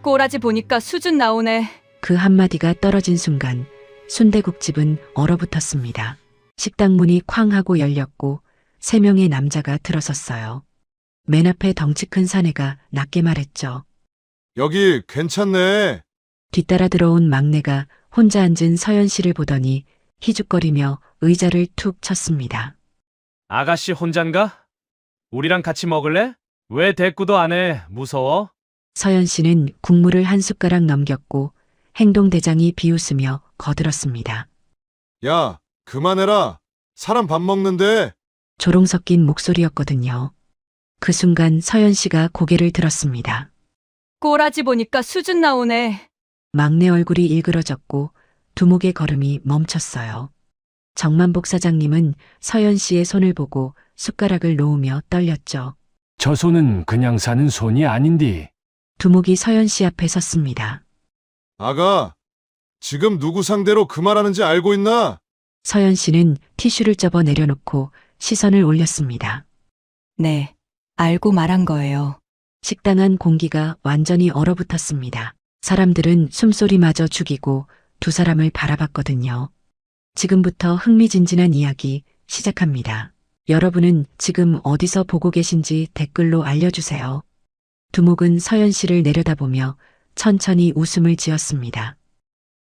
꼬라지 보니까 수준 나오네. 그 한마디가 떨어진 순간 순대국집은 얼어붙었습니다. 식당 문이 쾅 하고 열렸고 3명의 남자가 들어섰어요. 맨 앞에 덩치 큰 사내가 낮게 말했죠. 여기 괜찮네. 뒤따라 들어온 막내가 혼자 앉은 서연 씨를 보더니 희죽거리며 의자를 툭 쳤습니다. 아가씨 혼잔가? 우리랑 같이 먹을래? 왜 대꾸도 안 해? 무서워? 서연 씨는 국물을 한 숟가락 넘겼고 행동대장이 비웃으며 거들었습니다. 야, 그만해라. 사람 밥 먹는데. 조롱 섞인 목소리였거든요. 그 순간 서연 씨가 고개를 들었습니다. 꼬라지 보니까 수준 나오네. 막내 얼굴이 일그러졌고 두목의 걸음이 멈췄어요. 정만복 사장님은 서연 씨의 손을 보고 숟가락을 놓으며 떨렸죠. 저 손은 그냥 사는 손이 아닌디. 두목이 서연 씨 앞에 섰습니다. 아가, 지금 누구 상대로 그 말하는지 알고 있나? 서연 씨는 티슈를 접어 내려놓고 시선을 올렸습니다. 네, 알고 말한 거예요. 식당 안 공기가 완전히 얼어붙었습니다. 사람들은 숨소리마저 죽이고 두 사람을 바라봤거든요. 지금부터 흥미진진한 이야기 시작합니다. 여러분은 지금 어디서 보고 계신지 댓글로 알려주세요. 두목은 서연 씨를 내려다보며 천천히 웃음을 지었습니다.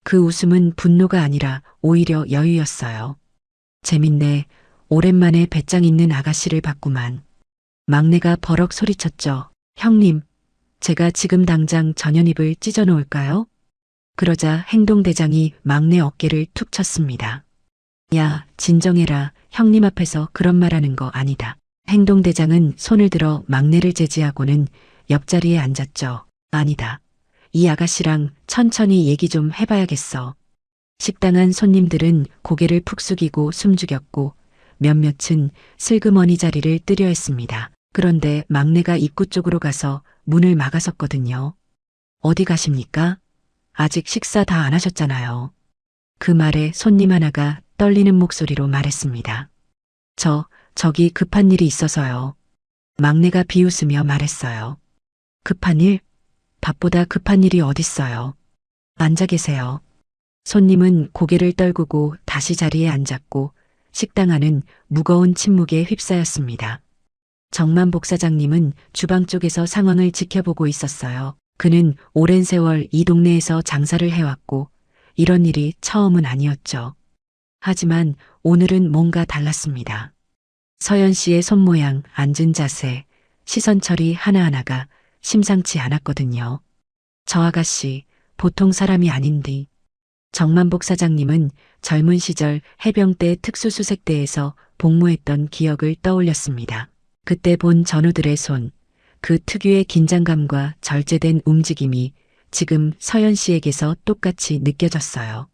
그 웃음은 분노가 아니라 오히려 여유였어요. 재밌네. 오랜만에 배짱 있는 아가씨를 봤구만. 막내가 버럭 소리쳤죠. 형님, 제가 지금 당장 전현입을 찢어 놓을까요? 그러자 행동대장이 막내 어깨를 툭 쳤습니다. 야, 진정해라. 형님 앞에서 그런 말하는 거 아니다. 행동대장은 손을 들어 막내를 제지하고는 옆자리에 앉았죠. 아니다. 이 아가씨랑 천천히 얘기 좀 해봐야겠어. 식당 안 손님들은 고개를 푹 숙이고 숨죽였고 몇몇은 슬그머니 자리를 뜨려 했습니다. 그런데 막내가 입구 쪽으로 가서 문을 막아섰거든요. 어디 가십니까? 아직 식사 다 안 하셨잖아요. 그 말에 손님 하나가 떨리는 목소리로 말했습니다. 저기 급한 일이 있어서요. 막내가 비웃으며 말했어요. 급한 일? 밥보다 급한 일이 어딨어요. 앉아 계세요. 손님은 고개를 떨구고 다시 자리에 앉았고 식당 안은 무거운 침묵에 휩싸였습니다. 정만복 사장님은 주방 쪽에서 상황을 지켜보고 있었어요. 그는 오랜 세월 이 동네에서 장사를 해왔고 이런 일이 처음은 아니었죠. 하지만 오늘은 뭔가 달랐습니다. 서연 씨의 손모양, 앉은 자세, 시선 처리 하나하나가 심상치 않았거든요. 저 아가씨, 보통 사람이 아닌디. 정만복 사장님은 젊은 시절 해병대 특수수색대에서 복무했던 기억을 떠올렸습니다. 그때 본 전우들의 손, 그 특유의 긴장감과 절제된 움직임이 지금 서연 씨에게서 똑같이 느껴졌어요.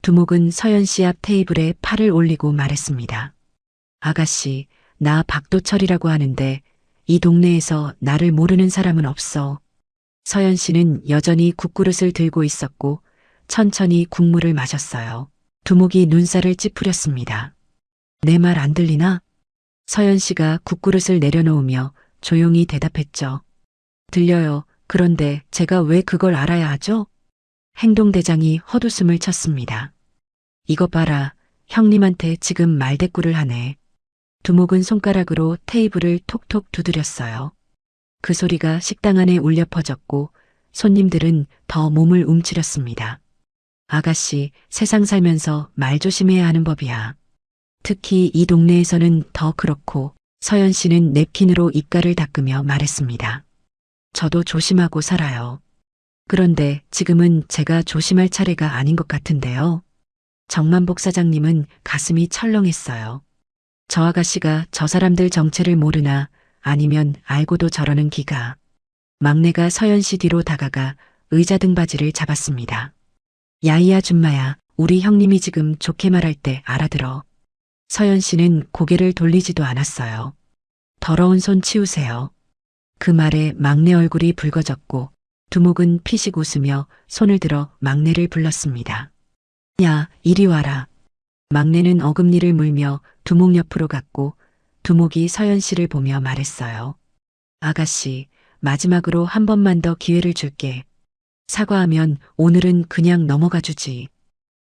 두목은 서연 씨 앞 테이블에 팔을 올리고 말했습니다. 아가씨, 나 박도철이라고 하는데 이 동네에서 나를 모르는 사람은 없어. 서연 씨는 여전히 국그릇을 들고 있었고 천천히 국물을 마셨어요. 두목이 눈살을 찌푸렸습니다. 내 말 안 들리나? 서연 씨가 국그릇을 내려놓으며 조용히 대답했죠. 들려요. 그런데 제가 왜 그걸 알아야 하죠? 행동대장이 헛웃음을 쳤습니다. 이거 봐라. 형님한테 지금 말대꾸를 하네. 두목은 손가락으로 테이블을 톡톡 두드렸어요. 그 소리가 식당 안에 울려 퍼졌고 손님들은 더 몸을 움츠렸습니다. 아가씨, 세상 살면서 말 조심해야 하는 법이야. 특히 이 동네에서는 더 그렇고 서연 씨는 냅킨으로 입가를 닦으며 말했습니다. 저도 조심하고 살아요. 그런데 지금은 제가 조심할 차례가 아닌 것 같은데요. 정만복 사장님은 가슴이 철렁했어요. 저 아가씨가 저 사람들 정체를 모르나 아니면 알고도 저러는 기가. 막내가 서연 씨 뒤로 다가가 의자 등받이를 잡았습니다. 야이 아줌마야, 우리 형님이 지금 좋게 말할 때 알아들어. 서연 씨는 고개를 돌리지도 않았어요. 더러운 손 치우세요. 그 말에 막내 얼굴이 붉어졌고 두목은 피식 웃으며 손을 들어 막내를 불렀습니다. 야, 이리 와라. 막내는 어금니를 물며 두목 옆으로 갔고 두목이 서연 씨를 보며 말했어요. 아가씨, 마지막으로 한 번만 더 기회를 줄게. 사과하면 오늘은 그냥 넘어가 주지.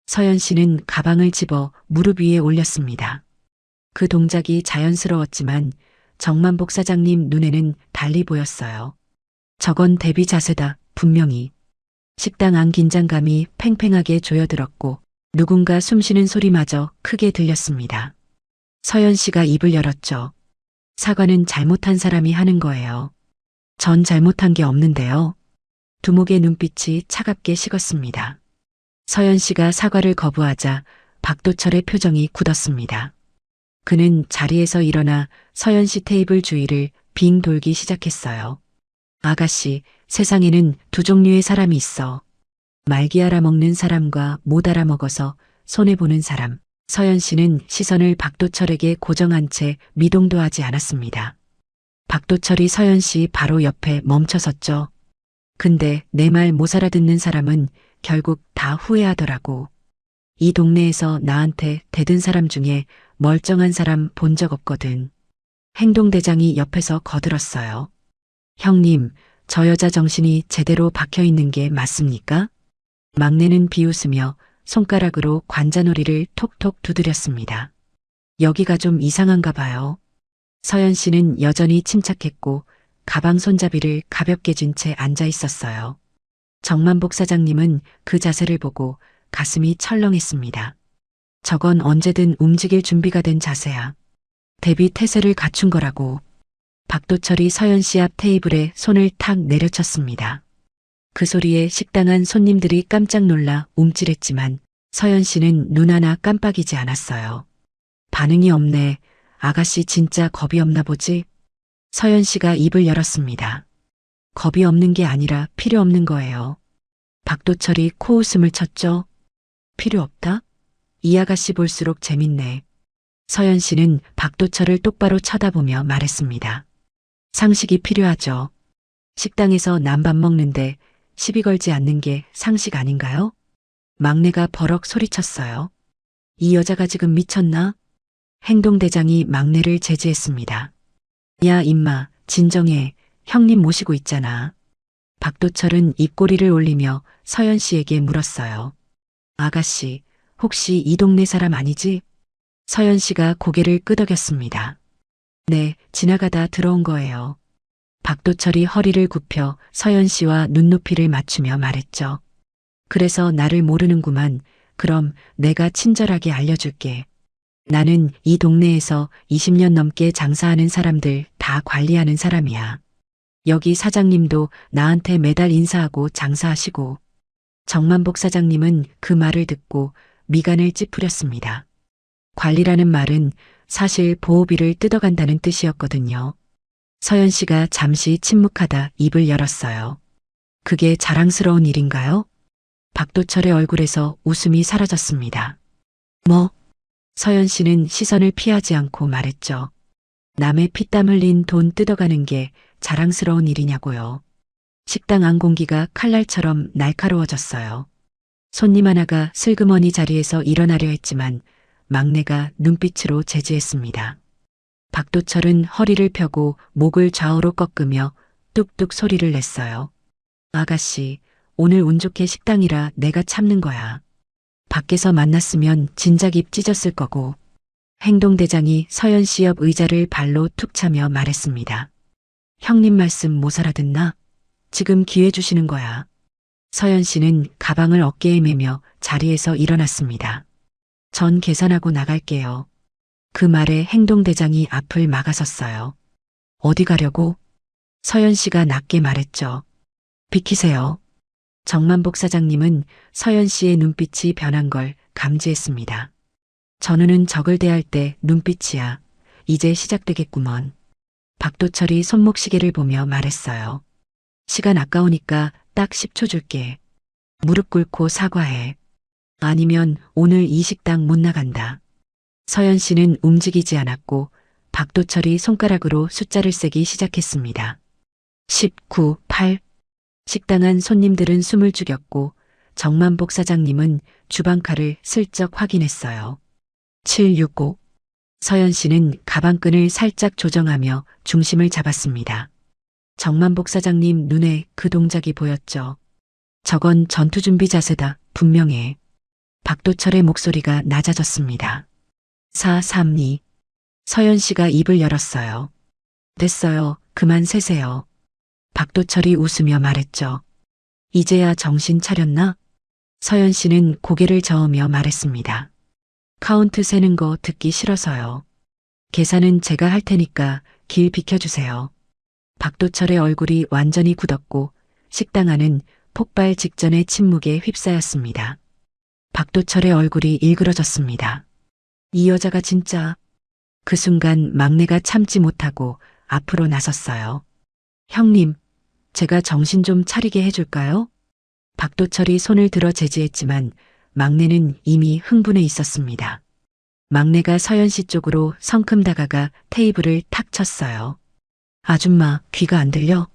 서연 씨는 가방을 집어 무릎 위에 올렸습니다. 그 동작이 자연스러웠지만 정만복 사장님 눈에는 달리 보였어요. 저건 대비 자세다, 분명히. 식당 안 긴장감이 팽팽하게 조여들었고 누군가 숨쉬는 소리마저 크게 들렸습니다. 서연 씨가 입을 열었죠. 사과는 잘못한 사람이 하는 거예요. 전 잘못한 게 없는데요. 두목의 눈빛이 차갑게 식었습니다. 서연 씨가 사과를 거부하자 박도철의 표정이 굳었습니다. 그는 자리에서 일어나 서연 씨 테이블 주위를 빙 돌기 시작했어요. 아가씨, 세상에는 두 종류의 사람이 있어. 말기 알아먹는 사람과 못 알아먹어서 손해보는 사람. 서연 씨는 시선을 박도철에게 고정한 채 미동도 하지 않았습니다. 박도철이 서연 씨 바로 옆에 멈춰섰죠. 근데 내 말 못 알아듣는 사람은 결국 다 후회하더라고. 이 동네에서 나한테 대든 사람 중에 멀쩡한 사람 본 적 없거든. 행동대장이 옆에서 거들었어요. 형님, 저 여자 정신이 제대로 박혀 있는 게 맞습니까? 막내는 비웃으며 손가락으로 관자놀이를 톡톡 두드렸습니다. 여기가 좀 이상한가 봐요. 서연 씨는 여전히 침착했고 가방 손잡이를 가볍게 쥔 채 앉아 있었어요. 정만복 사장님은 그 자세를 보고 가슴이 철렁했습니다. 저건 언제든 움직일 준비가 된 자세야. 대비 태세를 갖춘 거라고. 박도철이 서연 씨 앞 테이블에 손을 탁 내려쳤습니다. 그 소리에 식당한 손님들이 깜짝 놀라 움찔했지만 서연 씨는 눈 하나 깜빡이지 않았어요. 반응이 없네. 아가씨 진짜 겁이 없나 보지? 서연 씨가 입을 열었습니다. 겁이 없는 게 아니라 필요 없는 거예요. 박도철이 코웃음을 쳤죠. 필요 없다? 이 아가씨 볼수록 재밌네. 서연 씨는 박도철을 똑바로 쳐다보며 말했습니다. 상식이 필요하죠. 식당에서 남밥 먹는데 시비 걸지 않는 게 상식 아닌가요? 막내가 버럭 소리쳤어요. 이 여자가 지금 미쳤나? 행동대장이 막내를 제지했습니다. 야, 임마, 진정해. 형님 모시고 있잖아. 박도철은 입꼬리를 올리며 서연 씨에게 물었어요. 아가씨, 혹시 이 동네 사람 아니지? 서연 씨가 고개를 끄덕였습니다. 네, 지나가다 들어온 거예요. 박도철이 허리를 굽혀 서연 씨와 눈높이를 맞추며 말했죠. 그래서 나를 모르는구만. 그럼 내가 친절하게 알려줄게. 나는 이 동네에서 20년 넘게 장사하는 사람들 다 관리하는 사람이야. 여기 사장님도 나한테 매달 인사하고 장사하시고. 정만복 사장님은 그 말을 듣고 미간을 찌푸렸습니다. 관리라는 말은 사실 보호비를 뜯어간다는 뜻이었거든요. 서연 씨가 잠시 침묵하다 입을 열었어요. 그게 자랑스러운 일인가요? 박도철의 얼굴에서 웃음이 사라졌습니다. 뭐? 서연 씨는 시선을 피하지 않고 말했죠. 남의 피땀 흘린 돈 뜯어가는 게 자랑스러운 일이냐고요. 식당 안 공기가 칼날처럼 날카로워졌어요. 손님 하나가 슬그머니 자리에서 일어나려 했지만 막내가 눈빛으로 제지했습니다. 박도철은 허리를 펴고 목을 좌우로 꺾으며 뚝뚝 소리를 냈어요. 아가씨, 오늘 운 좋게 식당이라 내가 참는 거야. 밖에서 만났으면 진작 입 찢었을 거고. 행동대장이 서연 씨 옆 의자를 발로 툭 차며 말했습니다. 형님 말씀 못 알아듣나? 지금 기회 주시는 거야. 서연 씨는 가방을 어깨에 매며 자리에서 일어났습니다. 전 계산하고 나갈게요. 그 말에 행동대장이 앞을 막아섰어요. 어디 가려고? 서연 씨가 낮게 말했죠. 비키세요. 정만복 사장님은 서연 씨의 눈빛이 변한 걸 감지했습니다. 전우는 적을 대할 때 눈빛이야. 이제 시작되겠구먼. 박도철이 손목시계를 보며 말했어요. 시간 아까우니까 딱 10초 줄게. 무릎 꿇고 사과해. 아니면 오늘 이 식당 못 나간다. 서연 씨는 움직이지 않았고 박도철이 손가락으로 숫자를 세기 시작했습니다. 19, 8. 식당 안 손님들은 숨을 죽였고 정만복 사장님은 주방칼을 슬쩍 확인했어요. 765. 서연 씨는 가방끈을 살짝 조정하며 중심을 잡았습니다. 정만복 사장님 눈에 그 동작이 보였죠. 저건 전투준비 자세다. 분명해. 박도철의 목소리가 낮아졌습니다. 432. 서연 씨가 입을 열었어요. 됐어요. 그만 세세요. 박도철이 웃으며 말했죠. 이제야 정신 차렸나? 서연 씨는 고개를 저으며 말했습니다. 카운트 세는 거 듣기 싫어서요. 계산은 제가 할 테니까 길 비켜주세요. 박도철의 얼굴이 완전히 굳었고 식당 안은 폭발 직전의 침묵에 휩싸였습니다. 박도철의 얼굴이 일그러졌습니다. 이 여자가 진짜... 그 순간 막내가 참지 못하고 앞으로 나섰어요. 형님, 제가 정신 좀 차리게 해줄까요? 박도철이 손을 들어 제지했지만 막내는 이미 흥분해 있었습니다. 막내가 서연 씨 쪽으로 성큼 다가가 테이블을 탁 쳤어요. 아줌마, 귀가 안 들려?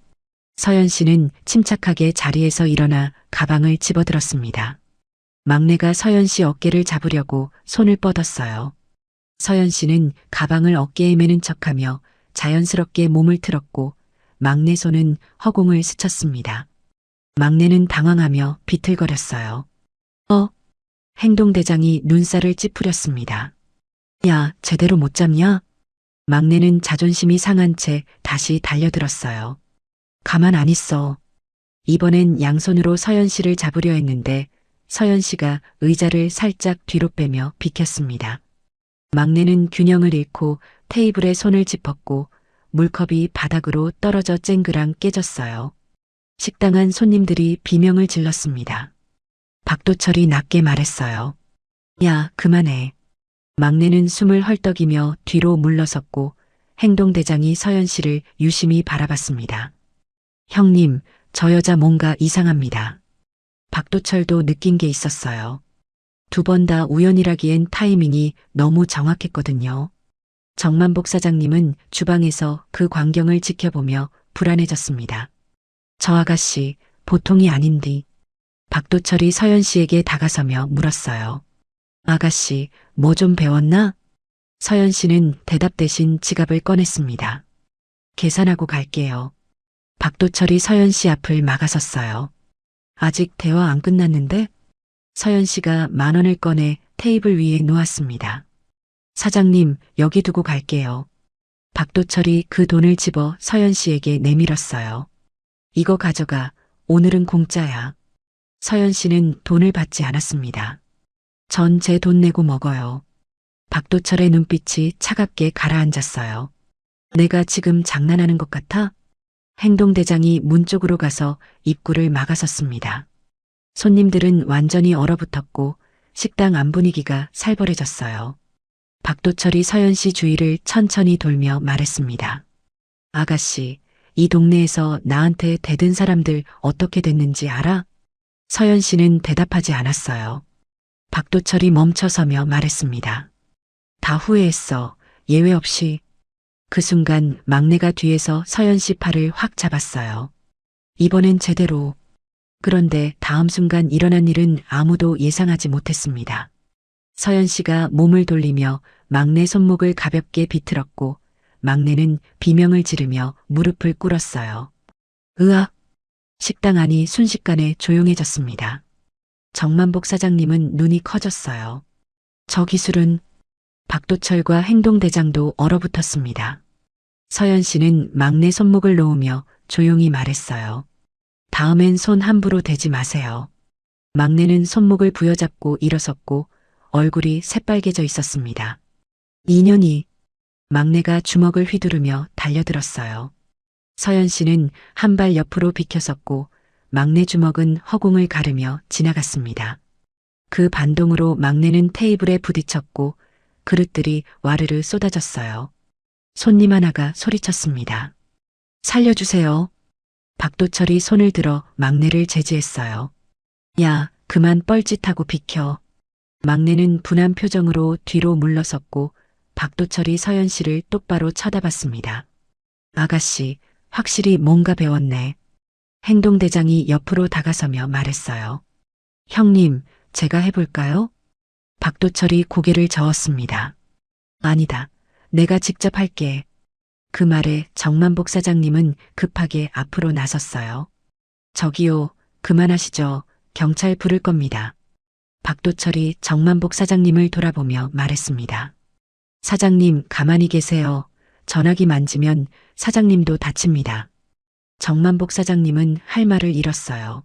서연 씨는 침착하게 자리에서 일어나 가방을 집어들었습니다. 막내가 서연 씨 어깨를 잡으려고 손을 뻗었어요. 서연 씨는 가방을 어깨에 매는 척하며 자연스럽게 몸을 틀었고 막내 손은 허공을 스쳤습니다. 막내는 당황하며 비틀거렸어요. 행동대장이 눈살을 찌푸렸습니다. 야, 제대로 못 잡냐? 막내는 자존심이 상한 채 다시 달려들었어요. 가만 안 있어. 이번엔 양손으로 서연 씨를 잡으려 했는데 서연 씨가 의자를 살짝 뒤로 빼며 비켰습니다. 막내는 균형을 잃고 테이블에 손을 짚었고 물컵이 바닥으로 떨어져 쨍그랑 깨졌어요. 식당 안 손님들이 비명을 질렀습니다. 박도철이 낮게 말했어요. 야, 그만해. 막내는 숨을 헐떡이며 뒤로 물러섰고 행동대장이 서연 씨를 유심히 바라봤습니다. 형님, 저 여자 뭔가 이상합니다. 박도철도 느낀 게 있었어요. 두 번 다 우연이라기엔 타이밍이 너무 정확했거든요. 정만복 사장님은 주방에서 그 광경을 지켜보며 불안해졌습니다. 저 아가씨, 보통이 아닌디. 박도철이 서연 씨에게 다가서며 물었어요. 아가씨, 뭐 좀 배웠나? 서연 씨는 대답 대신 지갑을 꺼냈습니다. 계산하고 갈게요. 박도철이 서연 씨 앞을 막아섰어요. 아직 대화 안 끝났는데? 서연 씨가 10,000원을 꺼내 테이블 위에 놓았습니다. 사장님, 여기 두고 갈게요. 박도철이 그 돈을 집어 서연 씨에게 내밀었어요. 이거 가져가. 오늘은 공짜야. 서연 씨는 돈을 받지 않았습니다. 전 제 돈 내고 먹어요. 박도철의 눈빛이 차갑게 가라앉았어요. 내가 지금 장난하는 것 같아? 행동대장이 문 쪽으로 가서 입구를 막아섰습니다. 손님들은 완전히 얼어붙었고 식당 안 분위기가 살벌해졌어요. 박도철이 서연 씨 주위를 천천히 돌며 말했습니다. 아가씨, 이 동네에서 나한테 대든 사람들 어떻게 됐는지 알아? 서연 씨는 대답하지 않았어요. 박도철이 멈춰서며 말했습니다. 다 후회했어. 예외 없이. 그 순간 막내가 뒤에서 서연 씨 팔을 확 잡았어요. 이번엔 제대로. 그런데 다음 순간 일어난 일은 아무도 예상하지 못했습니다. 서연 씨가 몸을 돌리며 막내 손목을 가볍게 비틀었고 막내는 비명을 지르며 무릎을 꿇었어요. 으악! 식당 안이 순식간에 조용해졌습니다. 정만복 사장님은 눈이 커졌어요. 저 기술은... 박도철과 행동대장도 얼어붙었습니다. 서연 씨는 막내 손목을 놓으며 조용히 말했어요. 다음엔 손 함부로 대지 마세요. 막내는 손목을 부여잡고 일어섰고 얼굴이 새빨개져 있었습니다. 인연이... 막내가 주먹을 휘두르며 달려들었어요. 서연 씨는 한 발 옆으로 비켜섰고 막내 주먹은 허공을 가르며 지나갔습니다. 그 반동으로 막내는 테이블에 부딪혔고 그릇들이 와르르 쏟아졌어요. 손님 하나가 소리쳤습니다. 살려주세요. 박도철이 손을 들어 막내를 제지했어요. 야, 그만 뻘짓하고 비켜. 막내는 분한 표정으로 뒤로 물러섰고 박도철이 서연 씨를 똑바로 쳐다봤습니다. 아가씨, 확실히 뭔가 배웠네. 행동대장이 옆으로 다가서며 말했어요. 형님, 제가 해볼까요? 박도철이 고개를 저었습니다. 아니다. 내가 직접 할게. 그 말에 정만복 사장님은 급하게 앞으로 나섰어요. 저기요, 그만하시죠. 경찰 부를 겁니다. 박도철이 정만복 사장님을 돌아보며 말했습니다. 사장님, 가만히 계세요. 전화기 만지면 사장님도 다칩니다. 정만복 사장님은 할 말을 잃었어요.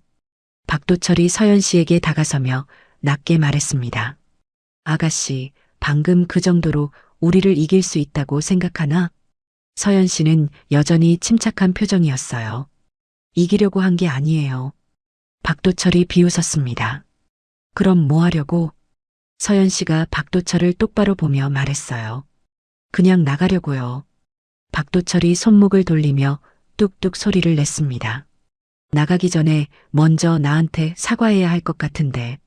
박도철이 서연 씨에게 다가서며 낮게 말했습니다. 아가씨, 방금 그 정도로 우리를 이길 수 있다고 생각하나? 서연 씨는 여전히 침착한 표정이었어요. 이기려고 한 게 아니에요. 박도철이 비웃었습니다. 그럼 뭐 하려고? 서연 씨가 박도철을 똑바로 보며 말했어요. 그냥 나가려고요. 박도철이 손목을 돌리며 뚝뚝 소리를 냈습니다. 나가기 전에 먼저 나한테 사과해야 할 것 같은데.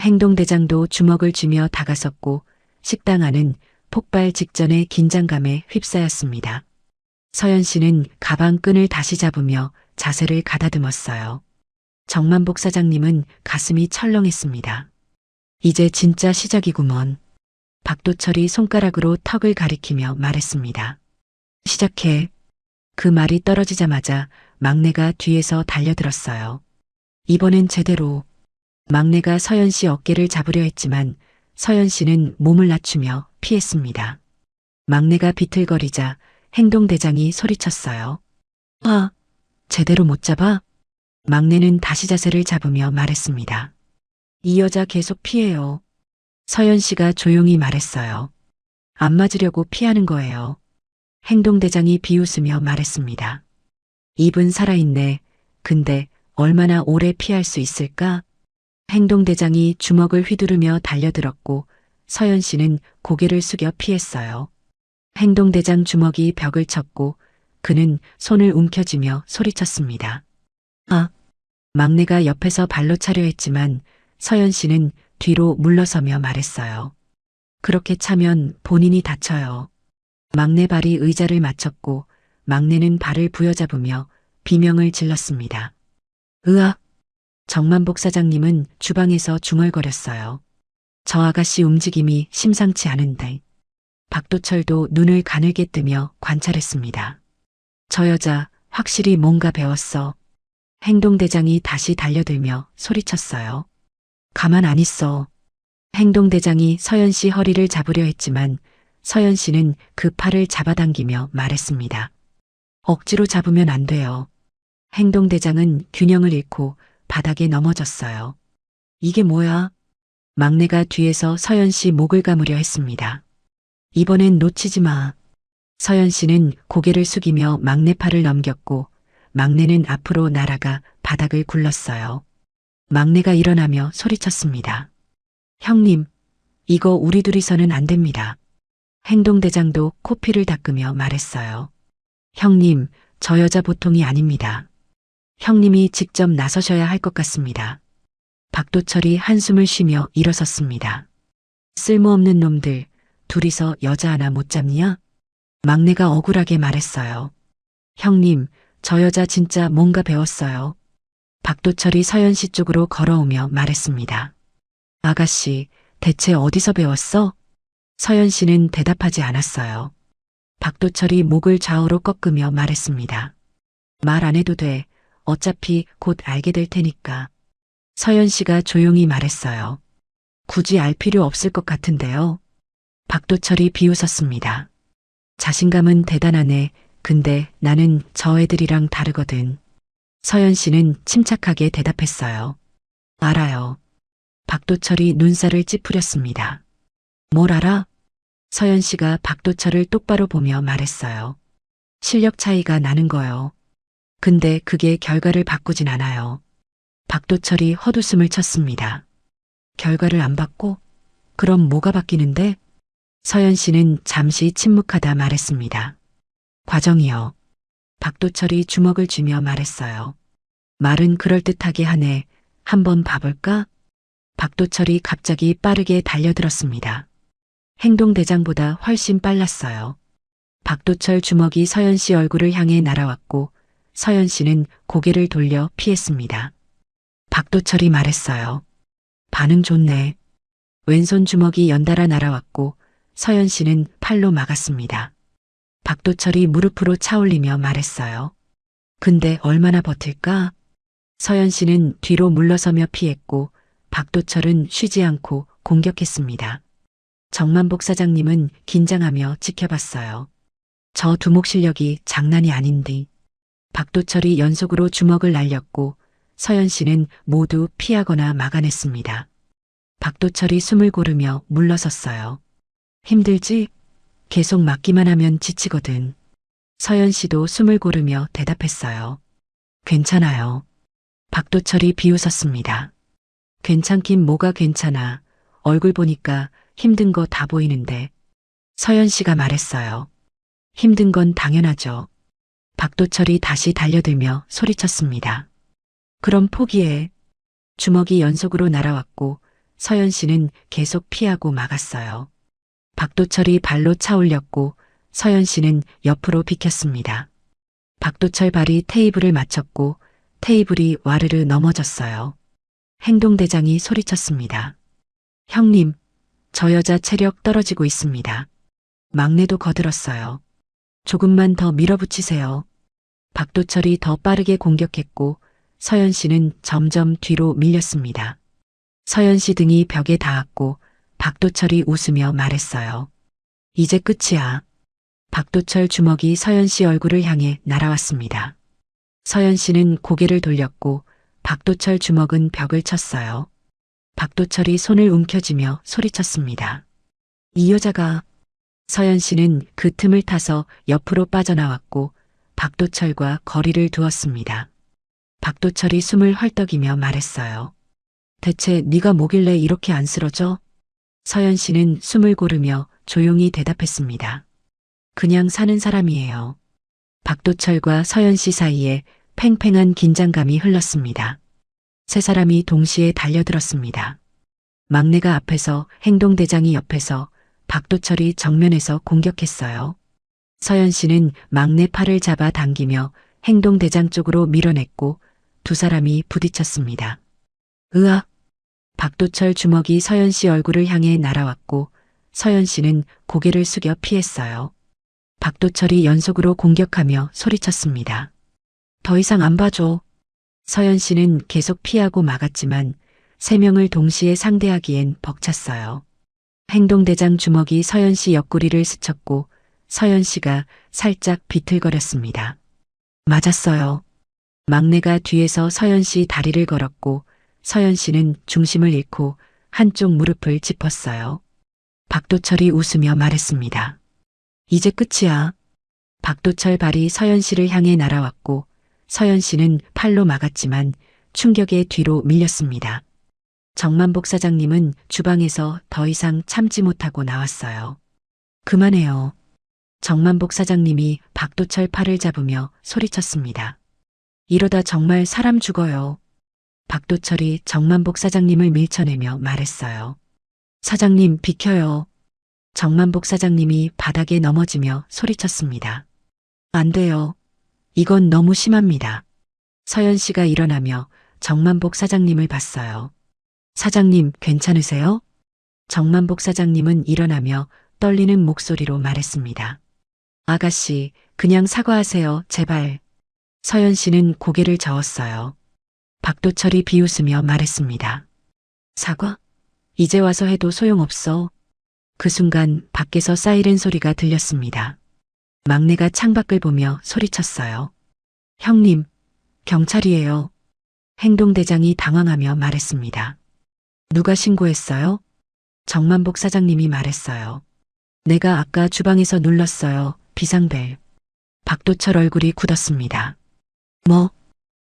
행동대장도 주먹을 쥐며 다가섰고 식당 안은 폭발 직전의 긴장감에 휩싸였습니다. 서연 씨는 가방 끈을 다시 잡으며 자세를 가다듬었어요. 정만복 사장님은 가슴이 철렁했습니다. 이제 진짜 시작이구먼. 박도철이 손가락으로 턱을 가리키며 말했습니다. 시작해. 그 말이 떨어지자마자 막내가 뒤에서 달려들었어요. 이번엔 제대로. 막내가 서연 씨 어깨를 잡으려 했지만 서연 씨는 몸을 낮추며 피했습니다. 막내가 비틀거리자 행동대장이 소리쳤어요. 제대로 못 잡아? 막내는 다시 자세를 잡으며 말했습니다. 이 여자 계속 피해요. 서연 씨가 조용히 말했어요. 안 맞으려고 피하는 거예요. 행동대장이 비웃으며 말했습니다. 입은 살아있네. 근데 얼마나 오래 피할 수 있을까? 행동대장이 주먹을 휘두르며 달려들었고 서연 씨는 고개를 숙여 피했어요. 행동대장 주먹이 벽을 쳤고 그는 손을 움켜쥐며 소리쳤습니다. 막내가 옆에서 발로 차려 했지만 서연 씨는 뒤로 물러서며 말했어요. 그렇게 차면 본인이 다쳐요. 막내 발이 의자를 맞췄고 막내는 발을 부여잡으며 비명을 질렀습니다. 으악! 정만복 사장님은 주방에서 중얼거렸어요. 저 아가씨 움직임이 심상치 않은데. 박도철도 눈을 가늘게 뜨며 관찰했습니다. 저 여자 확실히 뭔가 배웠어. 행동대장이 다시 달려들며 소리쳤어요. 가만 안 있어. 행동대장이 서연 씨 허리를 잡으려 했지만 서연 씨는 그 팔을 잡아당기며 말했습니다. 억지로 잡으면 안 돼요. 행동대장은 균형을 잃고 바닥에 넘어졌어요. 이게 뭐야? 막내가 뒤에서 서연 씨 목을 감으려 했습니다. 이번엔 놓치지 마. 서연 씨는 고개를 숙이며 막내 팔을 넘겼고 막내는 앞으로 날아가 바닥을 굴렀어요. 막내가 일어나며 소리쳤습니다. 형님, 이거 우리 둘이서는 안 됩니다. 행동대장도 코피를 닦으며 말했어요. 형님, 저 여자 보통이 아닙니다. 형님이 직접 나서셔야 할 것 같습니다. 박도철이 한숨을 쉬며 일어섰습니다. 쓸모없는 놈들, 둘이서 여자 하나 못 잡냐? 막내가 억울하게 말했어요. 형님, 저 여자 진짜 뭔가 배웠어요. 박도철이 서연 씨 쪽으로 걸어오며 말했습니다. 아가씨, 대체 어디서 배웠어? 서연 씨는 대답하지 않았어요. 박도철이 목을 좌우로 꺾으며 말했습니다. 말 안 해도 돼. 어차피 곧 알게 될 테니까. 서연 씨가 조용히 말했어요. 굳이 알 필요 없을 것 같은데요. 박도철이 비웃었습니다. 자신감은 대단하네. 근데 나는 저 애들이랑 다르거든. 서연 씨는 침착하게 대답했어요. 알아요. 박도철이 눈살을 찌푸렸습니다. 뭘 알아? 서연 씨가 박도철을 똑바로 보며 말했어요. 실력 차이가 나는 거요. 근데 그게 결과를 바꾸진 않아요. 박도철이 헛웃음을 쳤습니다. 결과를 안 바꿔? 그럼 뭐가 바뀌는데? 서연 씨는 잠시 침묵하다 말했습니다. 과정이요. 박도철이 주먹을 쥐며 말했어요. 말은 그럴듯하게 하네. 한번 봐볼까? 박도철이 갑자기 빠르게 달려들었습니다. 행동대장보다 훨씬 빨랐어요. 박도철 주먹이 서연 씨 얼굴을 향해 날아왔고 서연 씨는 고개를 돌려 피했습니다. 박도철이 말했어요. 반응 좋네. 왼손 주먹이 연달아 날아왔고 서연 씨는 팔로 막았습니다. 박도철이 무릎으로 차올리며 말했어요. 근데 얼마나 버틸까? 서연 씨는 뒤로 물러서며 피했고 박도철은 쉬지 않고 공격했습니다. 정만복 사장님은 긴장하며 지켜봤어요. 저 두목 실력이 장난이 아닌데. 박도철이 연속으로 주먹을 날렸고 서연 씨는 모두 피하거나 막아냈습니다. 박도철이 숨을 고르며 물러섰어요. 힘들지? 계속 맞기만 하면 지치거든. 서연 씨도 숨을 고르며 대답했어요. 괜찮아요. 박도철이 비웃었습니다. 괜찮긴 뭐가 괜찮아. 얼굴 보니까 힘든 거 다 보이는데. 서연 씨가 말했어요. 힘든 건 당연하죠. 박도철이 다시 달려들며 소리쳤습니다. 그럼 포기해. 주먹이 연속으로 날아왔고 서연 씨는 계속 피하고 막았어요. 박도철이 발로 차 올렸고 서연 씨는 옆으로 비켰습니다. 박도철 발이 테이블을 맞췄고 테이블이 와르르 넘어졌어요. 행동대장이 소리쳤습니다. 형님, 저 여자 체력 떨어지고 있습니다. 막내도 거들었어요. 조금만 더 밀어붙이세요. 박도철이 더 빠르게 공격했고 서연 씨는 점점 뒤로 밀렸습니다. 서연 씨 등이 벽에 닿았고 박도철이 웃으며 말했어요. 이제 끝이야. 박도철 주먹이 서연 씨 얼굴을 향해 날아왔습니다. 서연 씨는 고개를 돌렸고 박도철 주먹은 벽을 쳤어요. 박도철이 손을 움켜쥐며 소리쳤습니다. 이 여자가. 서연 씨는 그 틈을 타서 옆으로 빠져나왔고 박도철과 거리를 두었습니다. 박도철이 숨을 헐떡이며 말했어요. 대체 네가 뭐길래 이렇게 안 쓰러져? 서연 씨는 숨을 고르며 조용히 대답했습니다. 그냥 사는 사람이에요. 박도철과 서연 씨 사이에 팽팽한 긴장감이 흘렀습니다. 세 사람이 동시에 달려들었습니다. 막내가 앞에서 행동대장이 옆에서 박도철이 정면에서 공격했어요. 서연 씨는 막내 팔을 잡아 당기며 행동대장 쪽으로 밀어냈고 두 사람이 부딪혔습니다. 으악! 박도철 주먹이 서연 씨 얼굴을 향해 날아왔고 서연 씨는 고개를 숙여 피했어요. 박도철이 연속으로 공격하며 소리쳤습니다. 더 이상 안 봐줘. 서연 씨는 계속 피하고 막았지만 세 명을 동시에 상대하기엔 벅찼어요. 행동대장 주먹이 서연 씨 옆구리를 스쳤고 서연 씨가 살짝 비틀거렸습니다. 맞았어요. 막내가 뒤에서 서연 씨 다리를 걸었고 서연 씨는 중심을 잃고 한쪽 무릎을 짚었어요. 박도철이 웃으며 말했습니다. 이제 끝이야. 박도철 발이 서연 씨를 향해 날아왔고 서연 씨는 팔로 막았지만 충격에 뒤로 밀렸습니다. 정만복 사장님은 주방에서 더 이상 참지 못하고 나왔어요. 그만해요. 정만복 사장님이 박도철 팔을 잡으며 소리쳤습니다. 이러다 정말 사람 죽어요. 박도철이 정만복 사장님을 밀쳐내며 말했어요. 사장님 비켜요. 정만복 사장님이 바닥에 넘어지며 소리쳤습니다. 안 돼요. 이건 너무 심합니다. 서연 씨가 일어나며 정만복 사장님을 봤어요. 사장님 괜찮으세요? 정만복 사장님은 일어나며 떨리는 목소리로 말했습니다. 아가씨, 그냥 사과하세요, 제발. 서연 씨는 고개를 저었어요. 박도철이 비웃으며 말했습니다. 사과? 이제 와서 해도 소용없어. 그 순간 밖에서 사이렌 소리가 들렸습니다. 막내가 창밖을 보며 소리쳤어요. 형님, 경찰이에요. 행동대장이 당황하며 말했습니다. 누가 신고했어요? 정만복 사장님이 말했어요. 내가 아까 주방에서 눌렀어요. 비상벨. 박도철 얼굴이 굳었습니다. 뭐?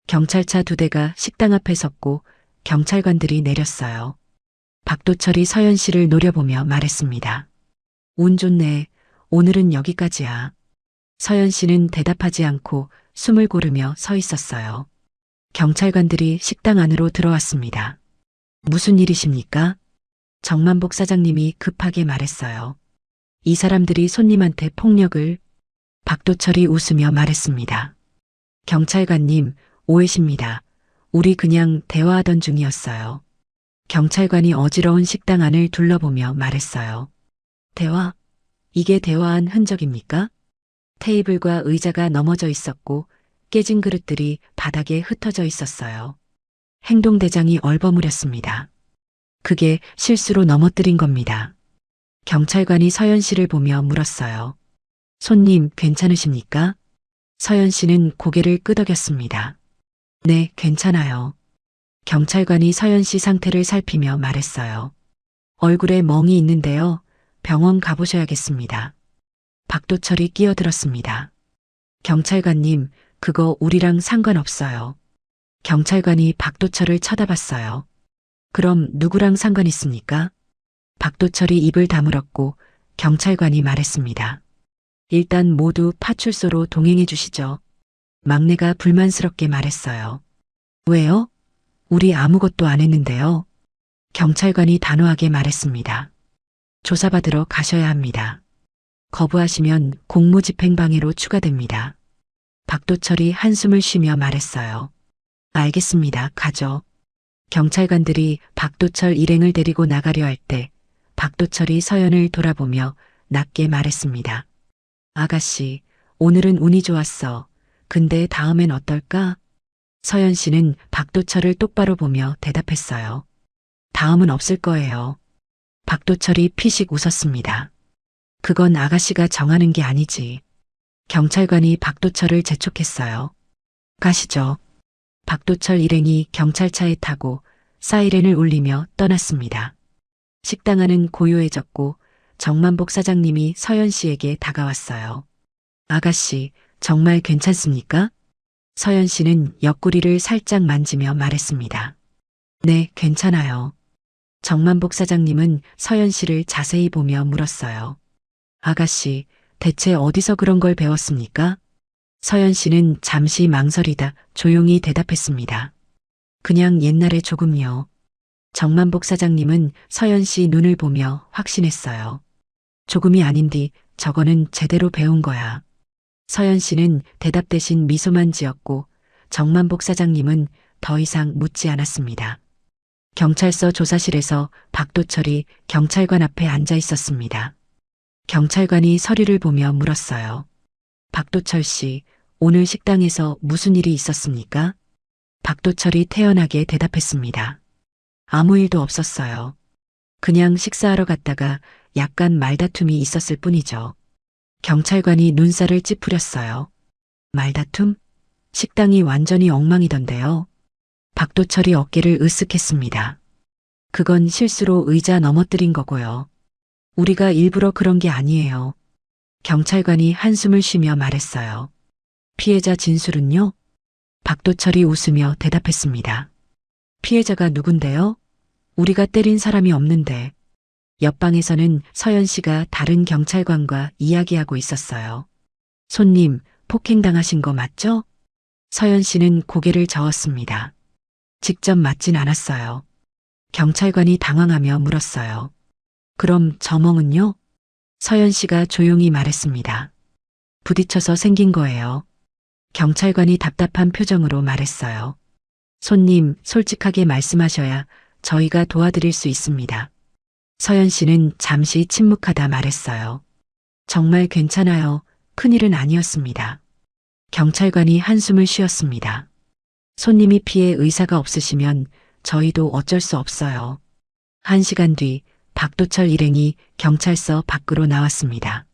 경찰차 2대가 식당 앞에 섰고 경찰관들이 내렸어요. 박도철이 서연 씨를 노려보며 말했습니다. 운 좋네. 오늘은 여기까지야. 서연 씨는 대답하지 않고 숨을 고르며 서 있었어요. 경찰관들이 식당 안으로 들어왔습니다. 무슨 일이십니까? 정만복 사장님이 급하게 말했어요. 이 사람들이 손님한테 폭력을. 박도철이 웃으며 말했습니다. 경찰관님, 오해십니다. 우리 그냥 대화하던 중이었어요. 경찰관이 어지러운 식당 안을 둘러보며 말했어요. 대화? 이게 대화한 흔적입니까? 테이블과 의자가 넘어져 있었고 깨진 그릇들이 바닥에 흩어져 있었어요. 행동대장이 얼버무렸습니다. 그게 실수로 넘어뜨린 겁니다. 경찰관이 서연 씨를 보며 물었어요. 손님, 괜찮으십니까? 서연 씨는 고개를 끄덕였습니다. 네, 괜찮아요. 경찰관이 서연 씨 상태를 살피며 말했어요. 얼굴에 멍이 있는데요. 병원 가보셔야겠습니다. 박도철이 끼어들었습니다. 경찰관님, 그거 우리랑 상관없어요. 경찰관이 박도철을 쳐다봤어요. 그럼 누구랑 상관 있습니까? 박도철이 입을 다물었고 경찰관이 말했습니다. 일단 모두 파출소로 동행해 주시죠. 막내가 불만스럽게 말했어요. 왜요? 우리 아무것도 안 했는데요. 경찰관이 단호하게 말했습니다. 조사받으러 가셔야 합니다. 거부하시면 공무집행방해로 추가됩니다. 박도철이 한숨을 쉬며 말했어요. 알겠습니다. 가죠. 경찰관들이 박도철 일행을 데리고 나가려 할 때 박도철이 서연을 돌아보며 낮게 말했습니다. 아가씨, 오늘은 운이 좋았어. 근데 다음엔 어떨까? 서연 씨는 박도철을 똑바로 보며 대답했어요. 다음은 없을 거예요. 박도철이 피식 웃었습니다. 그건 아가씨가 정하는 게 아니지. 경찰관이 박도철을 재촉했어요. 가시죠. 박도철 일행이 경찰차에 타고 사이렌을 울리며 떠났습니다. 식당 안은 고요해졌고 정만복 사장님이 서연 씨에게 다가왔어요. 아가씨, 정말 괜찮습니까? 서연 씨는 옆구리를 살짝 만지며 말했습니다. 네, 괜찮아요. 정만복 사장님은 서연 씨를 자세히 보며 물었어요. 아가씨, 대체 어디서 그런 걸 배웠습니까? 서연 씨는 잠시 망설이다 조용히 대답했습니다. 그냥 옛날에 조금요. 정만복 사장님은 서연 씨 눈을 보며 확신했어요. 조금이 아닌디 저거는 제대로 배운 거야. 서연 씨는 대답 대신 미소만 지었고 정만복 사장님은 더 이상 묻지 않았습니다. 경찰서 조사실에서 박도철이 경찰관 앞에 앉아 있었습니다. 경찰관이 서류를 보며 물었어요. 박도철 씨, 오늘 식당에서 무슨 일이 있었습니까? 박도철이 태연하게 대답했습니다. 아무 일도 없었어요. 그냥 식사하러 갔다가 약간 말다툼이 있었을 뿐이죠. 경찰관이 눈살을 찌푸렸어요. 말다툼? 식당이 완전히 엉망이던데요. 박도철이 어깨를 으쓱했습니다. 그건 실수로 의자 넘어뜨린 거고요. 우리가 일부러 그런 게 아니에요. 경찰관이 한숨을 쉬며 말했어요. 피해자 진술은요? 박도철이 웃으며 대답했습니다. 피해자가 누군데요? 우리가 때린 사람이 없는데. 옆방에서는 서연 씨가 다른 경찰관과 이야기하고 있었어요. 손님, 폭행당하신 거 맞죠? 서연 씨는 고개를 저었습니다. 직접 맞진 않았어요. 경찰관이 당황하며 물었어요. 그럼 저 멍은요? 서연 씨가 조용히 말했습니다. 부딪혀서 생긴 거예요. 경찰관이 답답한 표정으로 말했어요. 손님, 솔직하게 말씀하셔야 저희가 도와드릴 수 있습니다. 서연 씨는 잠시 침묵하다 말했어요. 정말 괜찮아요. 큰일은 아니었습니다. 경찰관이 한숨을 쉬었습니다. 손님이 피해 의사가 없으시면 저희도 어쩔 수 없어요. 1시간 뒤 박도철 일행이 경찰서 밖으로 나왔습니다.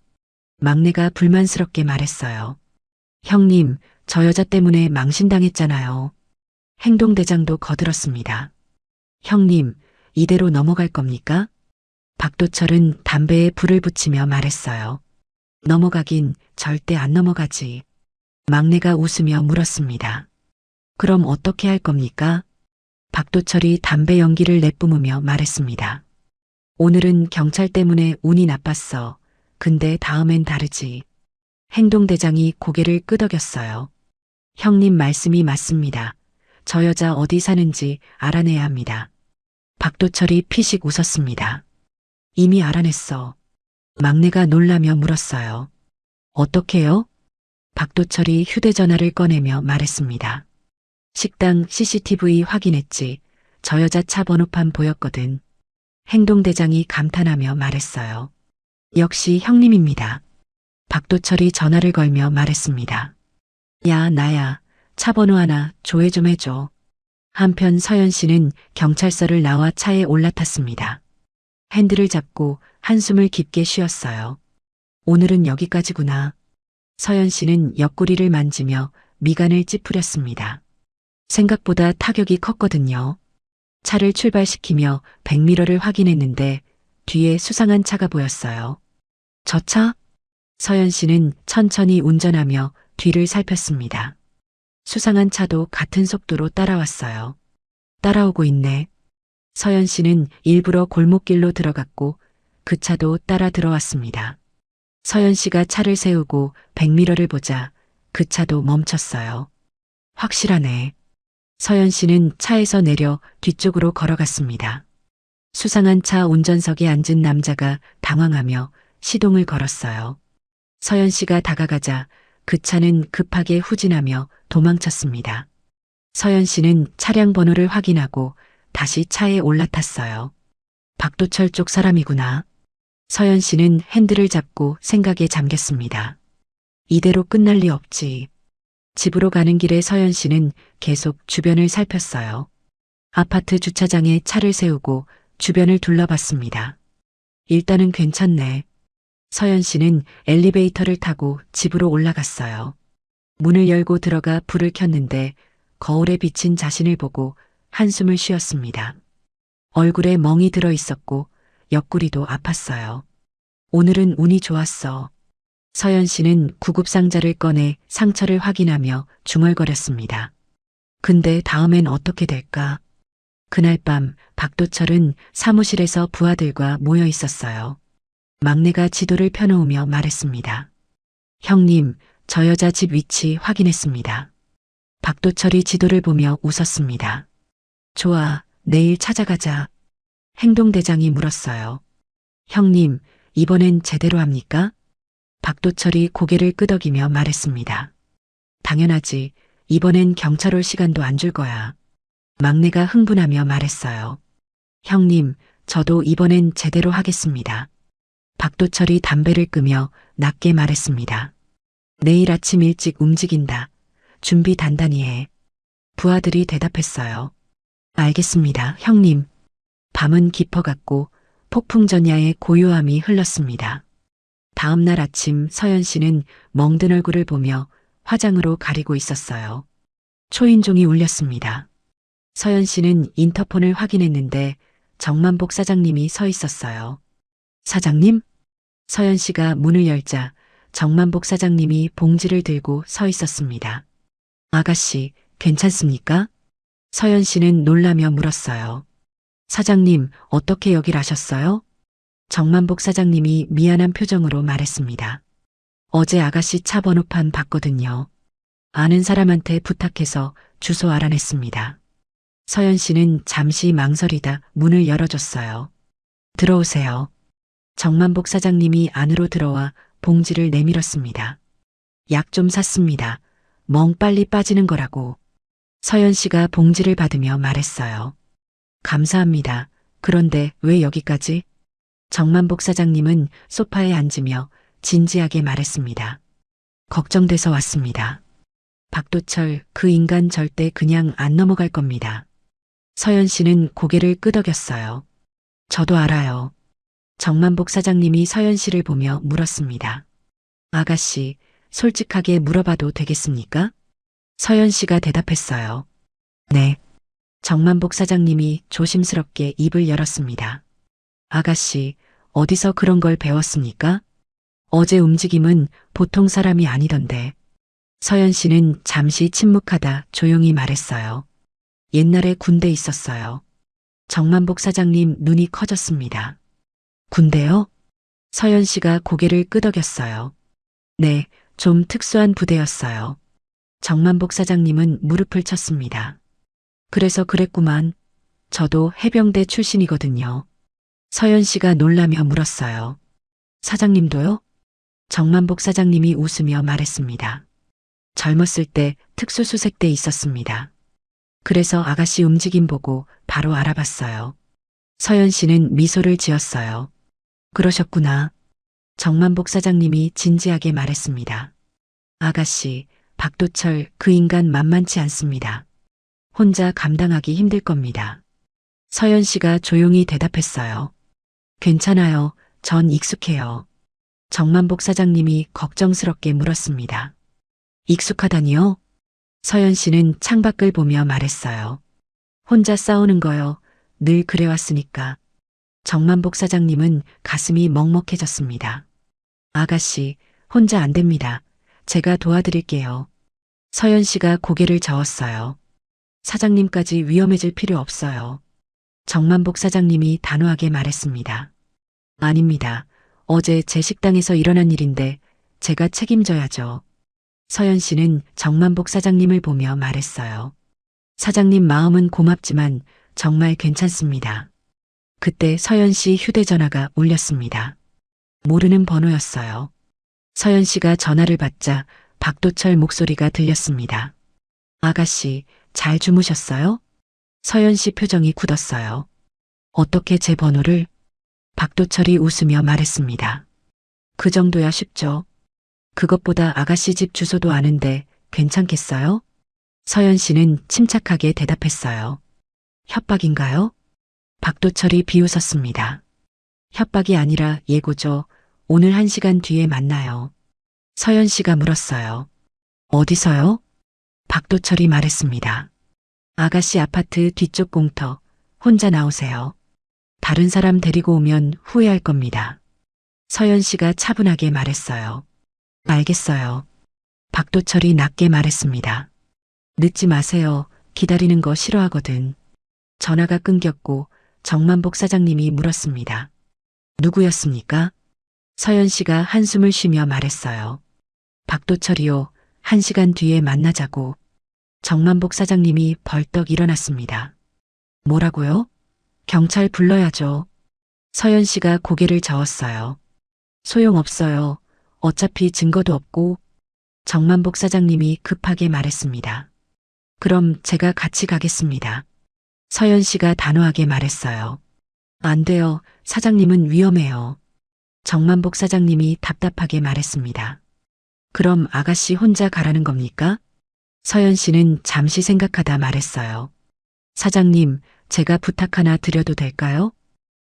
막내가 불만스럽게 말했어요. 형님, 저 여자 때문에 망신당했잖아요. 행동대장도 거들었습니다. 형님, 이대로 넘어갈 겁니까? 박도철은 담배에 불을 붙이며 말했어요. 넘어가긴 절대 안 넘어가지. 막내가 웃으며 물었습니다. 그럼 어떻게 할 겁니까? 박도철이 담배 연기를 내뿜으며 말했습니다. 오늘은 경찰 때문에 운이 나빴어. 근데 다음엔 다르지. 행동대장이 고개를 끄덕였어요. 형님 말씀이 맞습니다. 저 여자 어디 사는지 알아내야 합니다. 박도철이 피식 웃었습니다. 이미 알아냈어. 막내가 놀라며 물었어요. 어떻게요? 박도철이 휴대전화를 꺼내며 말했습니다. 식당 CCTV 확인했지. 저 여자 차 번호판 보였거든. 행동대장이 감탄하며 말했어요. 역시 형님입니다. 박도철이 전화를 걸며 말했습니다. 야, 나야. 차 번호 하나 조회 좀 해줘. 한편 서연 씨는 경찰서를 나와 차에 올라탔습니다. 핸들을 잡고 한숨을 깊게 쉬었어요. 오늘은 여기까지구나. 서연 씨는 옆구리를 만지며 미간을 찌푸렸습니다. 생각보다 타격이 컸거든요. 차를 출발시키며 백미러를 확인했는데 뒤에 수상한 차가 보였어요. 저 차? 서연 씨는 천천히 운전하며 뒤를 살폈습니다. 수상한 차도 같은 속도로 따라왔어요. 따라오고 있네. 서연 씨는 일부러 골목길로 들어갔고 그 차도 따라 들어왔습니다. 서연 씨가 차를 세우고 백미러를 보자 그 차도 멈췄어요. 확실하네. 서연 씨는 차에서 내려 뒤쪽으로 걸어갔습니다. 수상한 차 운전석에 앉은 남자가 당황하며 시동을 걸었어요. 서연 씨가 다가가자 그 차는 급하게 후진하며 도망쳤습니다. 서연 씨는 차량 번호를 확인하고 다시 차에 올라탔어요. 박도철 쪽 사람이구나. 서연 씨는 핸들을 잡고 생각에 잠겼습니다. 이대로 끝날 리 없지. 집으로 가는 길에 서연 씨는 계속 주변을 살폈어요. 아파트 주차장에 차를 세우고 주변을 둘러봤습니다. 일단은 괜찮네. 서연 씨는 엘리베이터를 타고 집으로 올라갔어요. 문을 열고 들어가 불을 켰는데 거울에 비친 자신을 보고 한숨을 쉬었습니다. 얼굴에 멍이 들어 있었고 옆구리도 아팠어요. 오늘은 운이 좋았어. 서연 씨는 구급상자를 꺼내 상처를 확인하며 중얼거렸습니다. 근데 다음엔 어떻게 될까? 그날 밤 박도철은 사무실에서 부하들과 모여 있었어요. 막내가 지도를 펴놓으며 말했습니다. 형님, 저 여자 집 위치 확인했습니다. 박도철이 지도를 보며 웃었습니다. 좋아, 내일 찾아가자. 행동대장이 물었어요. 형님, 이번엔 제대로 합니까? 박도철이 고개를 끄덕이며 말했습니다. 당연하지. 이번엔 경찰 올 시간도 안 줄 거야. 막내가 흥분하며 말했어요. 형님, 저도 이번엔 제대로 하겠습니다. 박도철이 담배를 끄며 낮게 말했습니다. 내일 아침 일찍 움직인다. 준비 단단히 해. 부하들이 대답했어요. 알겠습니다, 형님. 밤은 깊어갔고 폭풍전야의 고요함이 흘렀습니다. 다음 날 아침 서연 씨는 멍든 얼굴을 보며 화장으로 가리고 있었어요. 초인종이 울렸습니다. 서연 씨는 인터폰을 확인했는데 정만복 사장님이 서 있었어요. 사장님? 서연 씨가 문을 열자 정만복 사장님이 봉지를 들고 서 있었습니다. 아가씨, 괜찮습니까? 서연 씨는 놀라며 물었어요. 사장님, 어떻게 여길 아셨어요? 정만복 사장님이 미안한 표정으로 말했습니다. 어제 아가씨 차 번호판 봤거든요. 아는 사람한테 부탁해서 주소 알아냈습니다. 서연 씨는 잠시 망설이다 문을 열어줬어요. 들어오세요. 정만복 사장님이 안으로 들어와 봉지를 내밀었습니다. 약 좀 샀습니다. 멍 빨리 빠지는 거라고. 서연 씨가 봉지를 받으며 말했어요. 감사합니다. 그런데 왜 여기까지? 정만복 사장님은 소파에 앉으며 진지하게 말했습니다. 걱정돼서 왔습니다. 박도철, 그 인간 절대 그냥 안 넘어갈 겁니다. 서연 씨는 고개를 끄덕였어요. 저도 알아요. 정만복 사장님이 서연 씨를 보며 물었습니다. 아가씨, 솔직하게 물어봐도 되겠습니까? 서연 씨가 대답했어요. 네. 정만복 사장님이 조심스럽게 입을 열었습니다. 아가씨, 어디서 그런 걸 배웠습니까? 어제 움직임은 보통 사람이 아니던데. 서연 씨는 잠시 침묵하다 조용히 말했어요. 옛날에 군대 있었어요. 정만복 사장님 눈이 커졌습니다. 군대요? 서연 씨가 고개를 끄덕였어요. 네, 좀 특수한 부대였어요. 정만복 사장님은 무릎을 쳤습니다. 그래서 그랬구만. 저도 해병대 출신이거든요. 서연 씨가 놀라며 물었어요. 사장님도요? 정만복 사장님이 웃으며 말했습니다. 젊었을 때 특수수색대에 있었습니다. 그래서 아가씨 움직임 보고 바로 알아봤어요. 서연 씨는 미소를 지었어요. 그러셨구나. 정만복 사장님이 진지하게 말했습니다. 아가씨, 박도철 그 인간 만만치 않습니다. 혼자 감당하기 힘들 겁니다. 서연 씨가 조용히 대답했어요. 괜찮아요. 전 익숙해요. 정만복 사장님이 걱정스럽게 물었습니다. 익숙하다니요? 서연 씨는 창밖을 보며 말했어요. 혼자 싸우는 거요. 늘 그래왔으니까. 정만복 사장님은 가슴이 먹먹해졌습니다. 아가씨, 혼자 안 됩니다. 제가 도와드릴게요. 서연 씨가 고개를 저었어요. 사장님까지 위험해질 필요 없어요. 정만복 사장님이 단호하게 말했습니다. 아닙니다. 어제 제 식당에서 일어난 일인데 제가 책임져야죠. 서연 씨는 정만복 사장님을 보며 말했어요. 사장님 마음은 고맙지만 정말 괜찮습니다. 그때 서연 씨 휴대전화가 울렸습니다. 모르는 번호였어요. 서연 씨가 전화를 받자 박도철 목소리가 들렸습니다. 아가씨, 잘 주무셨어요? 서연 씨 표정이 굳었어요. 어떻게 제 번호를? 박도철이 웃으며 말했습니다. 그 정도야 쉽죠. 그것보다 아가씨 집 주소도 아는데 괜찮겠어요? 서연 씨는 침착하게 대답했어요. 협박인가요? 박도철이 비웃었습니다. 협박이 아니라 예고죠. 오늘 1시간 뒤에 만나요. 서연 씨가 물었어요. 어디서요? 박도철이 말했습니다. 아가씨 아파트 뒤쪽 공터. 혼자 나오세요. 다른 사람 데리고 오면 후회할 겁니다. 서연 씨가 차분하게 말했어요. 알겠어요. 박도철이 낮게 말했습니다. 늦지 마세요. 기다리는 거 싫어하거든. 전화가 끊겼고 정만복 사장님이 물었습니다. 누구였습니까? 서연 씨가 한숨을 쉬며 말했어요. 박도철이요. 1시간 뒤에 만나자고. 정만복 사장님이 벌떡 일어났습니다. 뭐라고요? 경찰 불러야죠. 서연 씨가 고개를 저었어요. 소용없어요. 어차피 증거도 없고. 정만복 사장님이 급하게 말했습니다. 그럼 제가 같이 가겠습니다. 서연 씨가 단호하게 말했어요. 안 돼요. 사장님은 위험해요. 정만복 사장님이 답답하게 말했습니다. 그럼 아가씨 혼자 가라는 겁니까? 서연 씨는 잠시 생각하다 말했어요. 사장님, 제가 부탁 하나 드려도 될까요?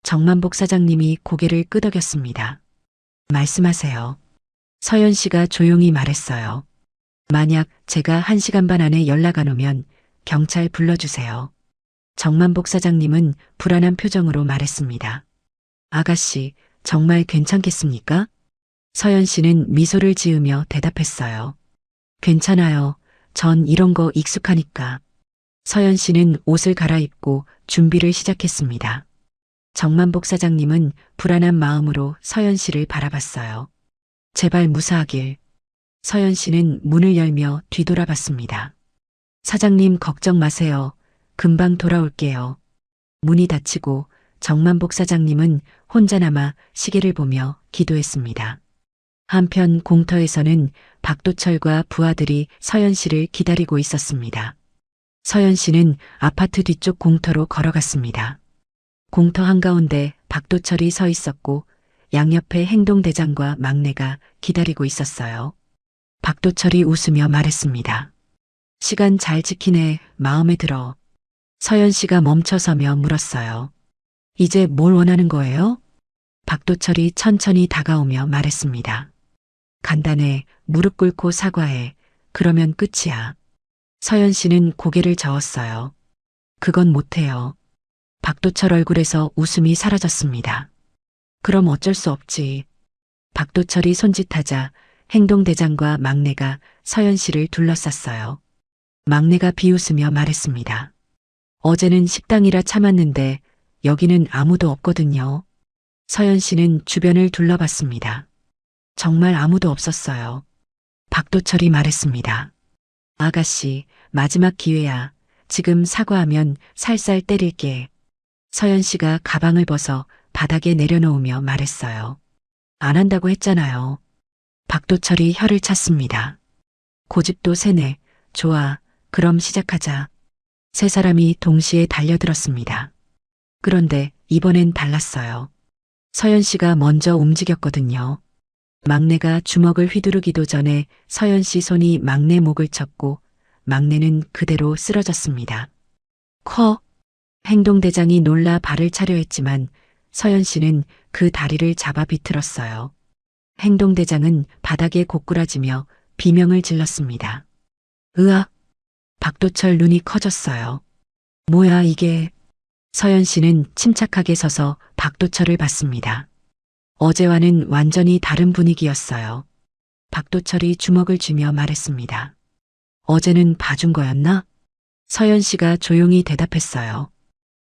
정만복 사장님이 고개를 끄덕였습니다. 말씀하세요. 서연 씨가 조용히 말했어요. 만약 제가 1시간 반 안에 연락 안 오면 경찰 불러주세요. 정만복 사장님은 불안한 표정으로 말했습니다. 아가씨, 정말 괜찮겠습니까? 서연 씨는 미소를 지으며 대답했어요. 괜찮아요. 전 이런 거 익숙하니까. 서연 씨는 옷을 갈아입고 준비를 시작했습니다. 정만복 사장님은 불안한 마음으로 서연 씨를 바라봤어요. 제발 무사하길. 서연 씨는 문을 열며 뒤돌아봤습니다. 사장님 걱정 마세요. 금방 돌아올게요. 문이 닫히고 정만복 사장님은 혼자 남아 시계를 보며 기도했습니다. 한편 공터에서는 박도철과 부하들이 서연 씨를 기다리고 있었습니다. 서연 씨는 아파트 뒤쪽 공터로 걸어갔습니다. 공터 한가운데 박도철이 서 있었고 양옆에 행동대장과 막내가 기다리고 있었어요. 박도철이 웃으며 말했습니다. 시간 잘 지키네. 마음에 들어. 서연 씨가 멈춰서며 물었어요. 이제 뭘 원하는 거예요? 박도철이 천천히 다가오며 말했습니다. 간단해. 무릎 꿇고 사과해. 그러면 끝이야. 서연 씨는 고개를 저었어요. 그건 못해요. 박도철 얼굴에서 웃음이 사라졌습니다. 그럼 어쩔 수 없지. 박도철이 손짓하자 행동대장과 막내가 서연 씨를 둘러쌌어요. 막내가 비웃으며 말했습니다. 어제는 식당이라 참았는데 여기는 아무도 없거든요. 서연 씨는 주변을 둘러봤습니다. 정말 아무도 없었어요. 박도철이 말했습니다. 아가씨, 마지막 기회야. 지금 사과하면 살살 때릴게. 서연 씨가 가방을 벗어 바닥에 내려놓으며 말했어요. 안 한다고 했잖아요. 박도철이 혀를 찼습니다. 고집도 세네. 좋아. 그럼 시작하자. 세 사람이 동시에 달려들었습니다. 그런데 이번엔 달랐어요. 서연 씨가 먼저 움직였거든요. 막내가 주먹을 휘두르기도 전에 서연 씨 손이 막내 목을 쳤고 막내는 그대로 쓰러졌습니다. 커. 행동대장이 놀라 발을 차려 했지만 서연 씨는 그 다리를 잡아 비틀었어요. 행동대장은 바닥에 고꾸라지며 비명을 질렀습니다. 으악! 박도철 눈이 커졌어요. 뭐야 이게? 서연 씨는 침착하게 서서 박도철을 봤습니다. 어제와는 완전히 다른 분위기였어요. 박도철이 주먹을 쥐며 말했습니다. 어제는 봐준 거였나? 서연 씨가 조용히 대답했어요.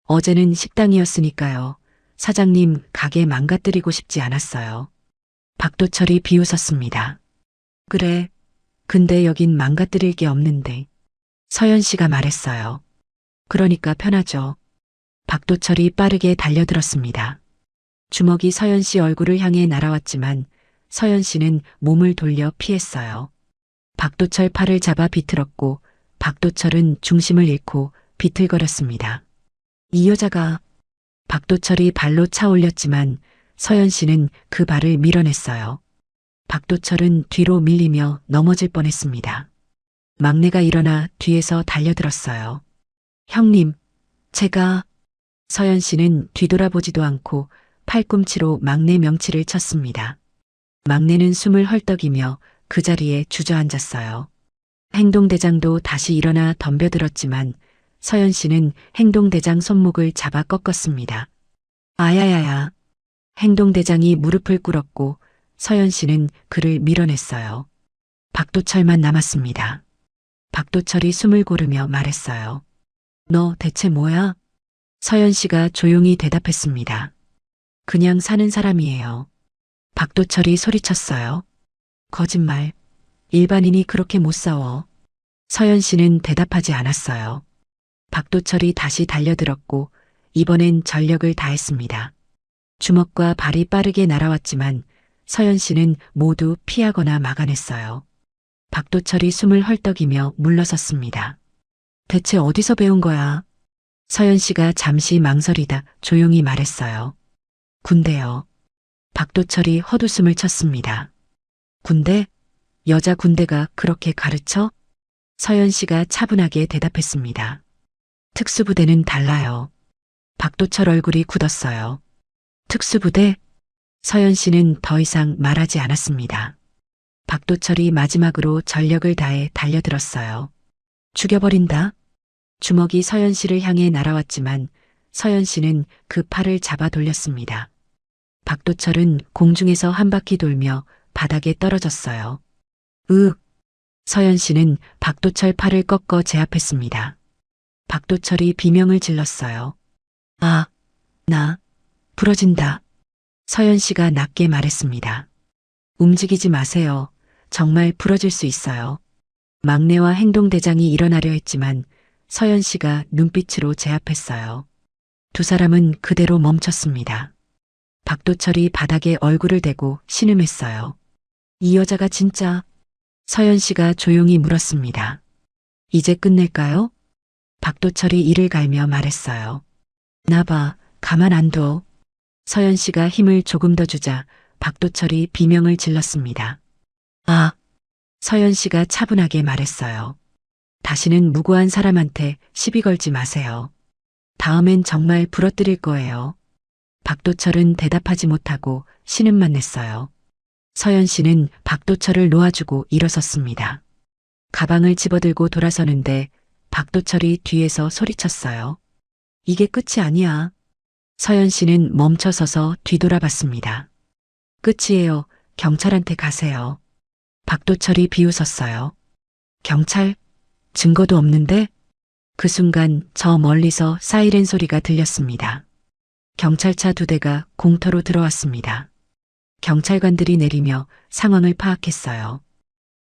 어제는 식당이었으니까요. 사장님 가게 망가뜨리고 싶지 않았어요. 박도철이 비웃었습니다. 그래. 근데 여긴 망가뜨릴 게 없는데. 서연 씨가 말했어요. 그러니까 편하죠. 박도철이 빠르게 달려들었습니다. 주먹이 서연 씨 얼굴을 향해 날아왔지만 서연 씨는 몸을 돌려 피했어요. 박도철 팔을 잡아 비틀었고 박도철은 중심을 잃고 비틀거렸습니다. 이 여자가 박도철이 발로 차 올렸지만 서연 씨는 그 발을 밀어냈어요. 박도철은 뒤로 밀리며 넘어질 뻔했습니다. 막내가 일어나 뒤에서 달려들었어요. 형님, 제가... 서연 씨는 뒤돌아보지도 않고 팔꿈치로 막내 명치를 쳤습니다. 막내는 숨을 헐떡이며 그 자리에 주저앉았어요. 행동대장도 다시 일어나 덤벼들었지만 서연 씨는 행동대장 손목을 잡아 꺾었습니다. 아야야야. 행동대장이 무릎을 꿇었고 서연 씨는 그를 밀어냈어요. 박도철만 남았습니다. 박도철이 숨을 고르며 말했어요. 너 대체 뭐야? 서연 씨가 조용히 대답했습니다. 그냥 사는 사람이에요. 박도철이 소리쳤어요. 거짓말. 일반인이 그렇게 못 싸워. 서연 씨는 대답하지 않았어요. 박도철이 다시 달려들었고 이번엔 전력을 다했습니다. 주먹과 발이 빠르게 날아왔지만 서연 씨는 모두 피하거나 막아냈어요. 박도철이 숨을 헐떡이며 물러섰습니다. 대체 어디서 배운 거야? 서연 씨가 잠시 망설이다 조용히 말했어요. 군대요. 박도철이 헛웃음을 쳤습니다. 군대? 여자 군대가 그렇게 가르쳐? 서연 씨가 차분하게 대답했습니다. 특수부대는 달라요. 박도철 얼굴이 굳었어요. 특수부대? 서연 씨는 더 이상 말하지 않았습니다. 박도철이 마지막으로 전력을 다해 달려들었어요. 죽여버린다. 주먹이 서연 씨를 향해 날아왔지만 서연 씨는 그 팔을 잡아 돌렸습니다. 박도철은 공중에서 한 바퀴 돌며 바닥에 떨어졌어요. 으윽! 서연 씨는 박도철 팔을 꺾어 제압했습니다. 박도철이 비명을 질렀어요. 아, 나 부러진다. 서연 씨가 낮게 말했습니다. 움직이지 마세요. 정말 부러질 수 있어요. 막내와 행동대장이 일어나려 했지만 서연 씨가 눈빛으로 제압했어요. 두 사람은 그대로 멈췄습니다. 박도철이 바닥에 얼굴을 대고 신음했어요. 이 여자가 진짜... 서연 씨가 조용히 물었습니다. 이제 끝낼까요? 박도철이 이를 갈며 말했어요. 나 봐, 가만 안 둬. 서연 씨가 힘을 조금 더 주자 박도철이 비명을 질렀습니다. 아! 서연 씨가 차분하게 말했어요. 다시는 무고한 사람한테 시비 걸지 마세요. 다음엔 정말 부러뜨릴 거예요. 박도철은 대답하지 못하고 신음만 냈어요. 서연 씨는 박도철을 놓아주고 일어섰습니다. 가방을 집어들고 돌아서는데 박도철이 뒤에서 소리쳤어요. 이게 끝이 아니야. 서연 씨는 멈춰서서 뒤돌아봤습니다. 끝이에요. 경찰한테 가세요. 박도철이 비웃었어요. 경찰? 증거도 없는데? 그 순간 저 멀리서 사이렌 소리가 들렸습니다. 경찰차 2대가 공터로 들어왔습니다. 경찰관들이 내리며 상황을 파악했어요.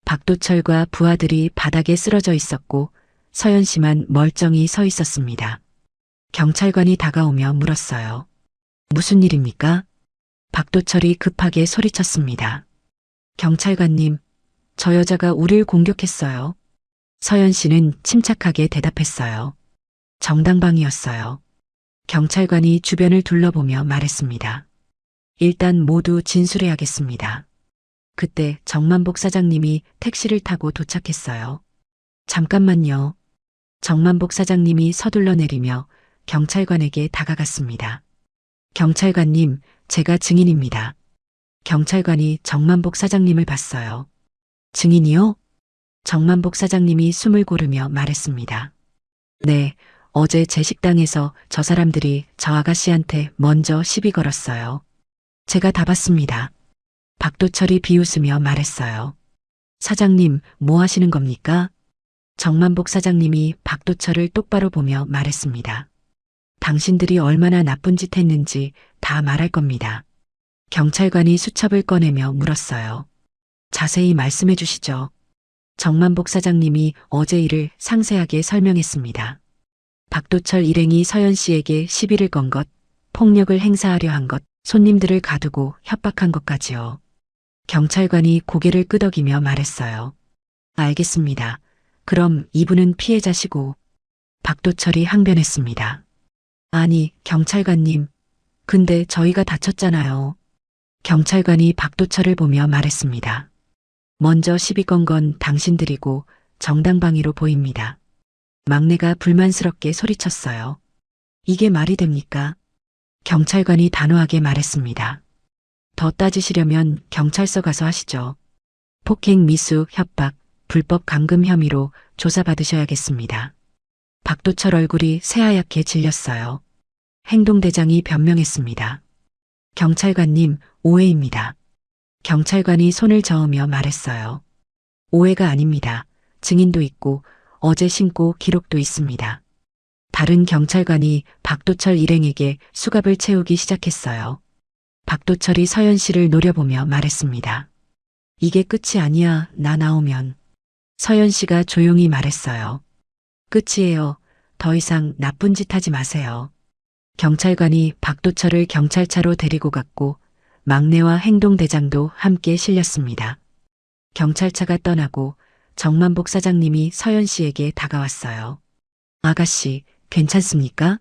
박도철과 부하들이 바닥에 쓰러져 있었고 서연 씨만 멀쩡히 서 있었습니다. 경찰관이 다가오며 물었어요. 무슨 일입니까? 박도철이 급하게 소리쳤습니다. 경찰관님, 저 여자가 우릴 공격했어요. 서연 씨는 침착하게 대답했어요. 정당방위였어요. 경찰관이 주변을 둘러보며 말했습니다. 일단 모두 진술해야겠습니다. 그때 정만복 사장님이 택시를 타고 도착했어요. 잠깐만요. 정만복 사장님이 서둘러 내리며 경찰관에게 다가갔습니다. 경찰관님, 제가 증인입니다. 경찰관이 정만복 사장님을 봤어요. 증인이요? 정만복 사장님이 숨을 고르며 말했습니다. 네, 어제 제 식당에서 저 사람들이 저 아가씨한테 먼저 시비 걸었어요. 제가 다 봤습니다. 박도철이 비웃으며 말했어요. 사장님, 뭐 하시는 겁니까? 정만복 사장님이 박도철을 똑바로 보며 말했습니다. 당신들이 얼마나 나쁜 짓 했는지 다 말할 겁니다. 경찰관이 수첩을 꺼내며 물었어요. 자세히 말씀해 주시죠. 정만복 사장님이 어제 일을 상세하게 설명했습니다. 박도철 일행이 서연 씨에게 시비를 건 것, 폭력을 행사하려 한 것, 손님들을 가두고 협박한 것까지요. 경찰관이 고개를 끄덕이며 말했어요. 알겠습니다. 그럼 이분은 피해자시고. 박도철이 항변했습니다. 아니, 경찰관님. 근데 저희가 다쳤잖아요. 경찰관이 박도철을 보며 말했습니다. 먼저 시비 건 건 당신들이고 정당방위로 보입니다. 막내가 불만스럽게 소리쳤어요. 이게 말이 됩니까? 경찰관이 단호하게 말했습니다. 더 따지시려면 경찰서 가서 하시죠. 폭행, 미수, 협박, 불법 감금 혐의로 조사받으셔야겠습니다. 박도철 얼굴이 새하얗게 질렸어요. 행동대장이 변명했습니다. 경찰관님, 오해입니다. 경찰관이 손을 저으며 말했어요. 오해가 아닙니다. 증인도 있고 어제 신고 기록도 있습니다. 다른 경찰관이 박도철 일행에게 수갑을 채우기 시작했어요. 박도철이 서연 씨를 노려보며 말했습니다. 이게 끝이 아니야, 나 나오면. 서연 씨가 조용히 말했어요. 끝이에요. 더 이상 나쁜 짓 하지 마세요. 경찰관이 박도철을 경찰차로 데리고 갔고 막내와 행동대장도 함께 실렸습니다. 경찰차가 떠나고 정만복 사장님이 서연 씨에게 다가왔어요. 아가씨, 괜찮습니까?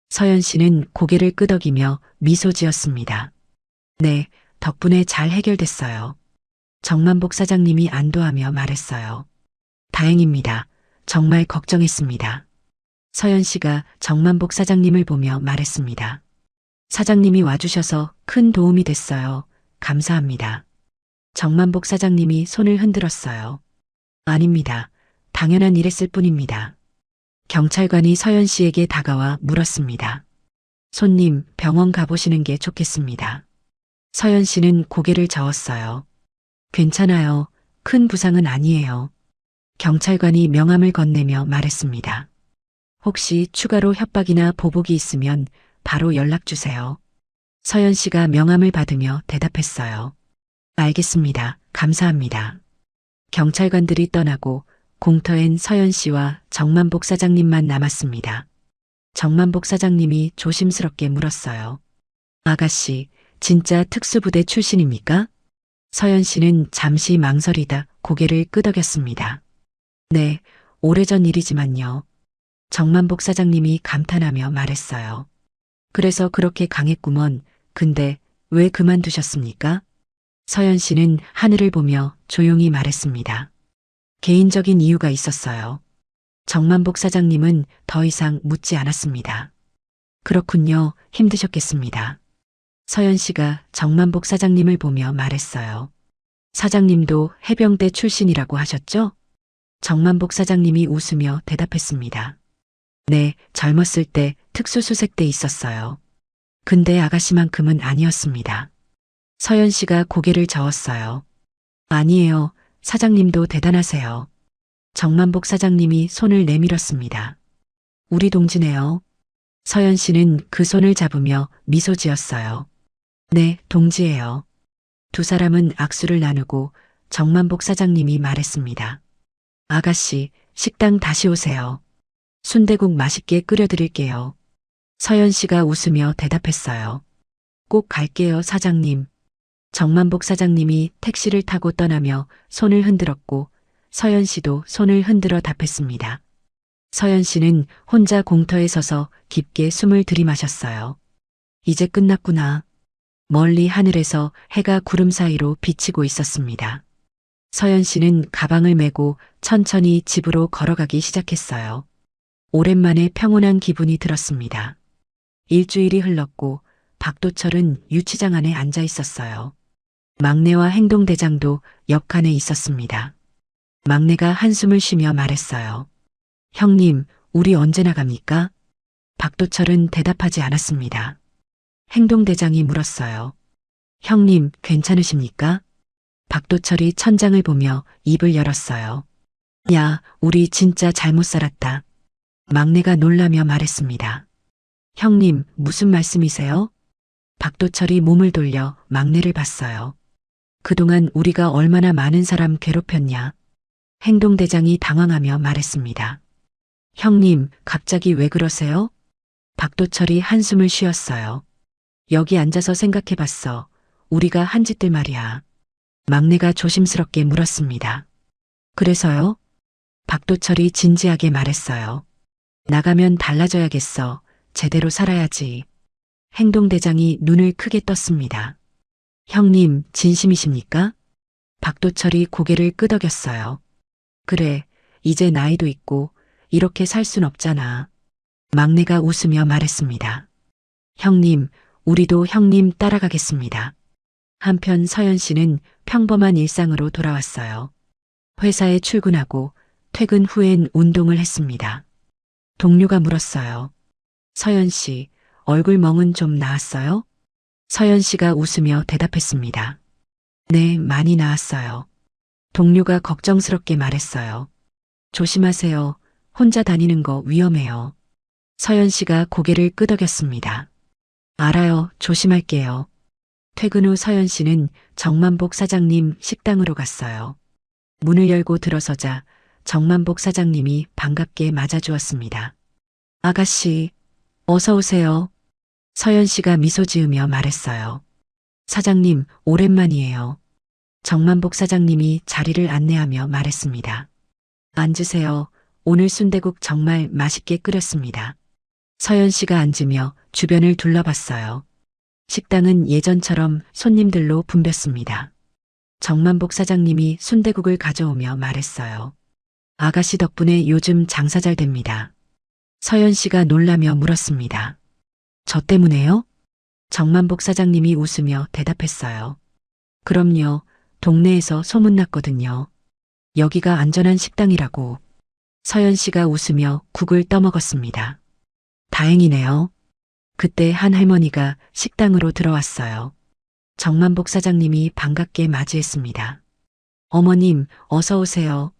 서연 씨는 고개를 끄덕이며 미소 지었습니다. 네, 덕분에 잘 해결됐어요. 정만복 사장님이 안도하며 말했어요. 다행입니다. 정말 걱정했습니다. 서연 씨가 정만복 사장님을 보며 말했습니다. 사장님이 와주셔서 큰 도움이 됐어요. 감사합니다. 정만복 사장님이 손을 흔들었어요. 아닙니다. 당연한 일했을 뿐입니다. 경찰관이 서연 씨에게 다가와 물었습니다. 손님, 병원 가보시는 게 좋겠습니다. 서연 씨는 고개를 저었어요. 괜찮아요. 큰 부상은 아니에요. 경찰관이 명함을 건네며 말했습니다. 혹시 추가로 협박이나 보복이 있으면 바로 연락 주세요. 서연 씨가 명함을 받으며 대답했어요. 알겠습니다. 감사합니다. 경찰관들이 떠나고 공터엔 서연 씨와 정만복 사장님만 남았습니다. 정만복 사장님이 조심스럽게 물었어요. 아가씨, 진짜 특수부대 출신입니까? 서연 씨는 잠시 망설이다 고개를 끄덕였습니다. 네, 오래전 일이지만요. 정만복 사장님이 감탄하며 말했어요. 그래서 그렇게 강했구먼. 근데 왜 그만두셨습니까? 서연 씨는 하늘을 보며 조용히 말했습니다. 개인적인 이유가 있었어요. 정만복 사장님은 더 이상 묻지 않았습니다. 그렇군요. 힘드셨겠습니다. 서연 씨가 정만복 사장님을 보며 말했어요. 사장님도 해병대 출신이라고 하셨죠? 정만복 사장님이 웃으며 대답했습니다. 네, 젊었을 때 특수수색대 있었어요. 근데 아가씨만큼은 아니었습니다. 서연 씨가 고개를 저었어요. 아니에요. 사장님도 대단하세요. 정만복 사장님이 손을 내밀었습니다. 우리 동지네요. 서연 씨는 그 손을 잡으며 미소 지었어요. 네, 동지예요. 두 사람은 악수를 나누고 정만복 사장님이 말했습니다. 아가씨, 식당 다시 오세요. 순대국 맛있게 끓여드릴게요. 서연 씨가 웃으며 대답했어요. 꼭 갈게요, 사장님. 정만복 사장님이 택시를 타고 떠나며 손을 흔들었고 서연 씨도 손을 흔들어 답했습니다. 서연 씨는 혼자 공터에 서서 깊게 숨을 들이마셨어요. 이제 끝났구나. 멀리 하늘에서 해가 구름 사이로 비치고 있었습니다. 서연 씨는 가방을 메고 천천히 집으로 걸어가기 시작했어요. 오랜만에 평온한 기분이 들었습니다. 일주일이 흘렀고 박도철은 유치장 안에 앉아 있었어요. 막내와 행동대장도 옆칸에 있었습니다. 막내가 한숨을 쉬며 말했어요. 형님, 우리 언제 나갑니까? 박도철은 대답하지 않았습니다. 행동대장이 물었어요. 형님, 괜찮으십니까? 박도철이 천장을 보며 입을 열었어요. 야, 우리 진짜 잘못 살았다. 막내가 놀라며 말했습니다. 형님, 무슨 말씀이세요? 박도철이 몸을 돌려 막내를 봤어요. 그동안 우리가 얼마나 많은 사람 괴롭혔냐. 행동대장이 당황하며 말했습니다. 형님, 갑자기 왜 그러세요? 박도철이 한숨을 쉬었어요. 여기 앉아서 생각해봤어. 우리가 한 짓들 말이야. 막내가 조심스럽게 물었습니다. 그래서요? 박도철이 진지하게 말했어요. 나가면 달라져야겠어. 제대로 살아야지. 행동대장이 눈을 크게 떴습니다. 형님, 진심이십니까? 박도철이 고개를 끄덕였어요. 그래, 이제 나이도 있고 이렇게 살 순 없잖아. 막내가 웃으며 말했습니다. 형님, 우리도 형님 따라가겠습니다. 한편 서연 씨는 평범한 일상으로 돌아왔어요. 회사에 출근하고 퇴근 후엔 운동을 했습니다. 동료가 물었어요. 서연 씨, 얼굴 멍은 좀 나았어요? 서연 씨가 웃으며 대답했습니다. 네, 많이 나았어요. 동료가 걱정스럽게 말했어요. 조심하세요. 혼자 다니는 거 위험해요. 서연 씨가 고개를 끄덕였습니다. 알아요. 조심할게요. 퇴근 후 서연 씨는 정만복 사장님 식당으로 갔어요. 문을 열고 들어서자 정만복 사장님이 반갑게 맞아주었습니다. 아가씨, 어서 오세요. 서연 씨가 미소 지으며 말했어요. 사장님, 오랜만이에요. 정만복 사장님이 자리를 안내하며 말했습니다. 앉으세요. 오늘 순대국 정말 맛있게 끓였습니다. 서연 씨가 앉으며 주변을 둘러봤어요. 식당은 예전처럼 손님들로 붐볐습니다. 정만복 사장님이 순대국을 가져오며 말했어요. 아가씨 덕분에 요즘 장사 잘 됩니다. 서연 씨가 놀라며 물었습니다. 저 때문에요? 정만복 사장님이 웃으며 대답했어요. 그럼요. 동네에서 소문났거든요. 여기가 안전한 식당이라고. 서연 씨가 웃으며 국을 떠먹었습니다. 다행이네요. 그때 한 할머니가 식당으로 들어왔어요. 정만복 사장님이 반갑게 맞이했습니다. 어머님, 어서 오세요.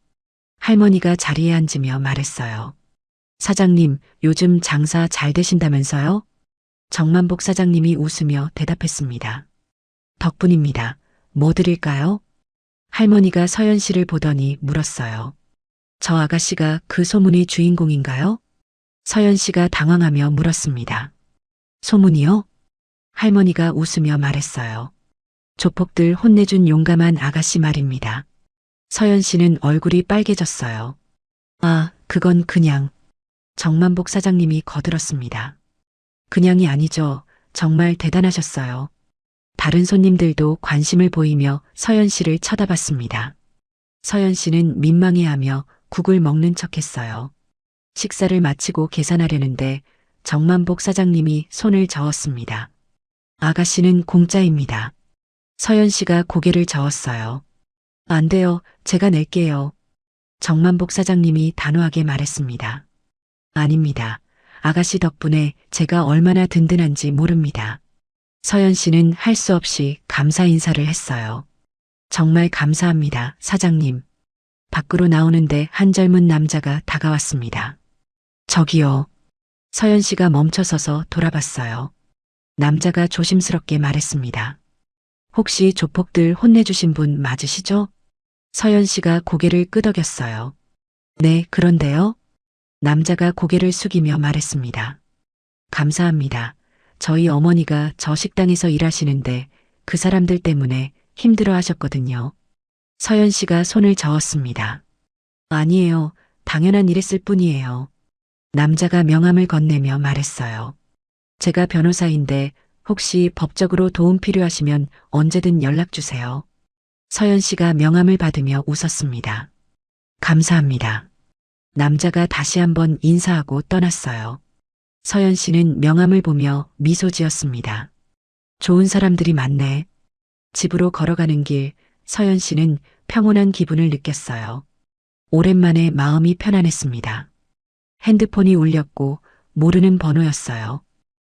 할머니가 자리에 앉으며 말했어요. 사장님, 요즘 장사 잘 되신다면서요? 정만복 사장님이 웃으며 대답했습니다. 덕분입니다. 뭐 드릴까요? 할머니가 서연 씨를 보더니 물었어요. 저 아가씨가 그 소문의 주인공인가요? 서연 씨가 당황하며 물었습니다. 소문이요? 할머니가 웃으며 말했어요. 조폭들 혼내준 용감한 아가씨 말입니다. 서연 씨는 얼굴이 빨개졌어요. 아, 그건 그냥. 정만복 사장님이 거들었습니다. 그냥이 아니죠. 정말 대단하셨어요. 다른 손님들도 관심을 보이며 서연 씨를 쳐다봤습니다. 서연 씨는 민망해하며 국을 먹는 척했어요. 식사를 마치고 계산하려는데 정만복 사장님이 손을 저었습니다. 아가씨는 공짜입니다. 서연 씨가 고개를 저었어요. 안 돼요. 제가 낼게요. 정만복 사장님이 단호하게 말했습니다. 아닙니다. 아가씨 덕분에 제가 얼마나 든든한지 모릅니다. 서연 씨는 할 수 없이 감사 인사를 했어요. 정말 감사합니다, 사장님. 밖으로 나오는데 한 젊은 남자가 다가왔습니다. 저기요. 서연 씨가 멈춰서서 돌아봤어요. 남자가 조심스럽게 말했습니다. 혹시 조폭들 혼내주신 분 맞으시죠? 서연 씨가 고개를 끄덕였어요. 네, 그런데요. 남자가 고개를 숙이며 말했습니다. 감사합니다. 저희 어머니가 저 식당에서 일하시는데 그 사람들 때문에 힘들어 하셨거든요. 서연 씨가 손을 저었습니다. 아니에요. 당연한 일했을 뿐이에요. 남자가 명함을 건네며 말했어요. 제가 변호사인데 혹시 법적으로 도움 필요하시면 언제든 연락 주세요. 서연 씨가 명함을 받으며 웃었습니다. 감사합니다. 남자가 다시 한번 인사하고 떠났어요. 서연 씨는 명함을 보며 미소 지었습니다. 좋은 사람들이 많네. 집으로 걸어가는 길, 서연 씨는 평온한 기분을 느꼈어요. 오랜만에 마음이 편안했습니다. 핸드폰이 울렸고 모르는 번호였어요.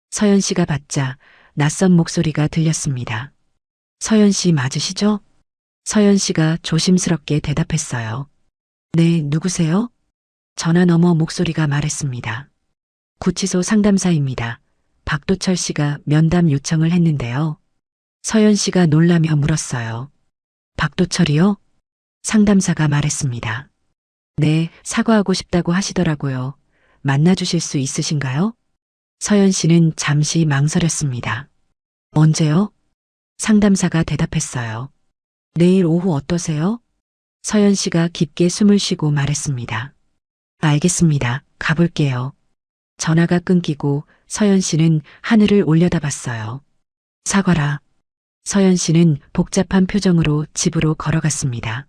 서연 씨가 받자 낯선 목소리가 들렸습니다. 서연 씨 맞으시죠? 서연 씨가 조심스럽게 대답했어요. 네, 누구세요? 전화 너머 목소리가 말했습니다. 구치소 상담사입니다. 박도철 씨가 면담 요청을 했는데요. 서연 씨가 놀라며 물었어요. 박도철이요? 상담사가 말했습니다. 네, 사과하고 싶다고 하시더라고요. 만나주실 수 있으신가요? 서연 씨는 잠시 망설였습니다. 언제요? 상담사가 대답했어요. 내일 오후 어떠세요? 서연 씨가 깊게 숨을 쉬고 말했습니다. 알겠습니다. 가볼게요. 전화가 끊기고 서연 씨는 하늘을 올려다봤어요. 사과라. 서연 씨는 복잡한 표정으로 집으로 걸어갔습니다.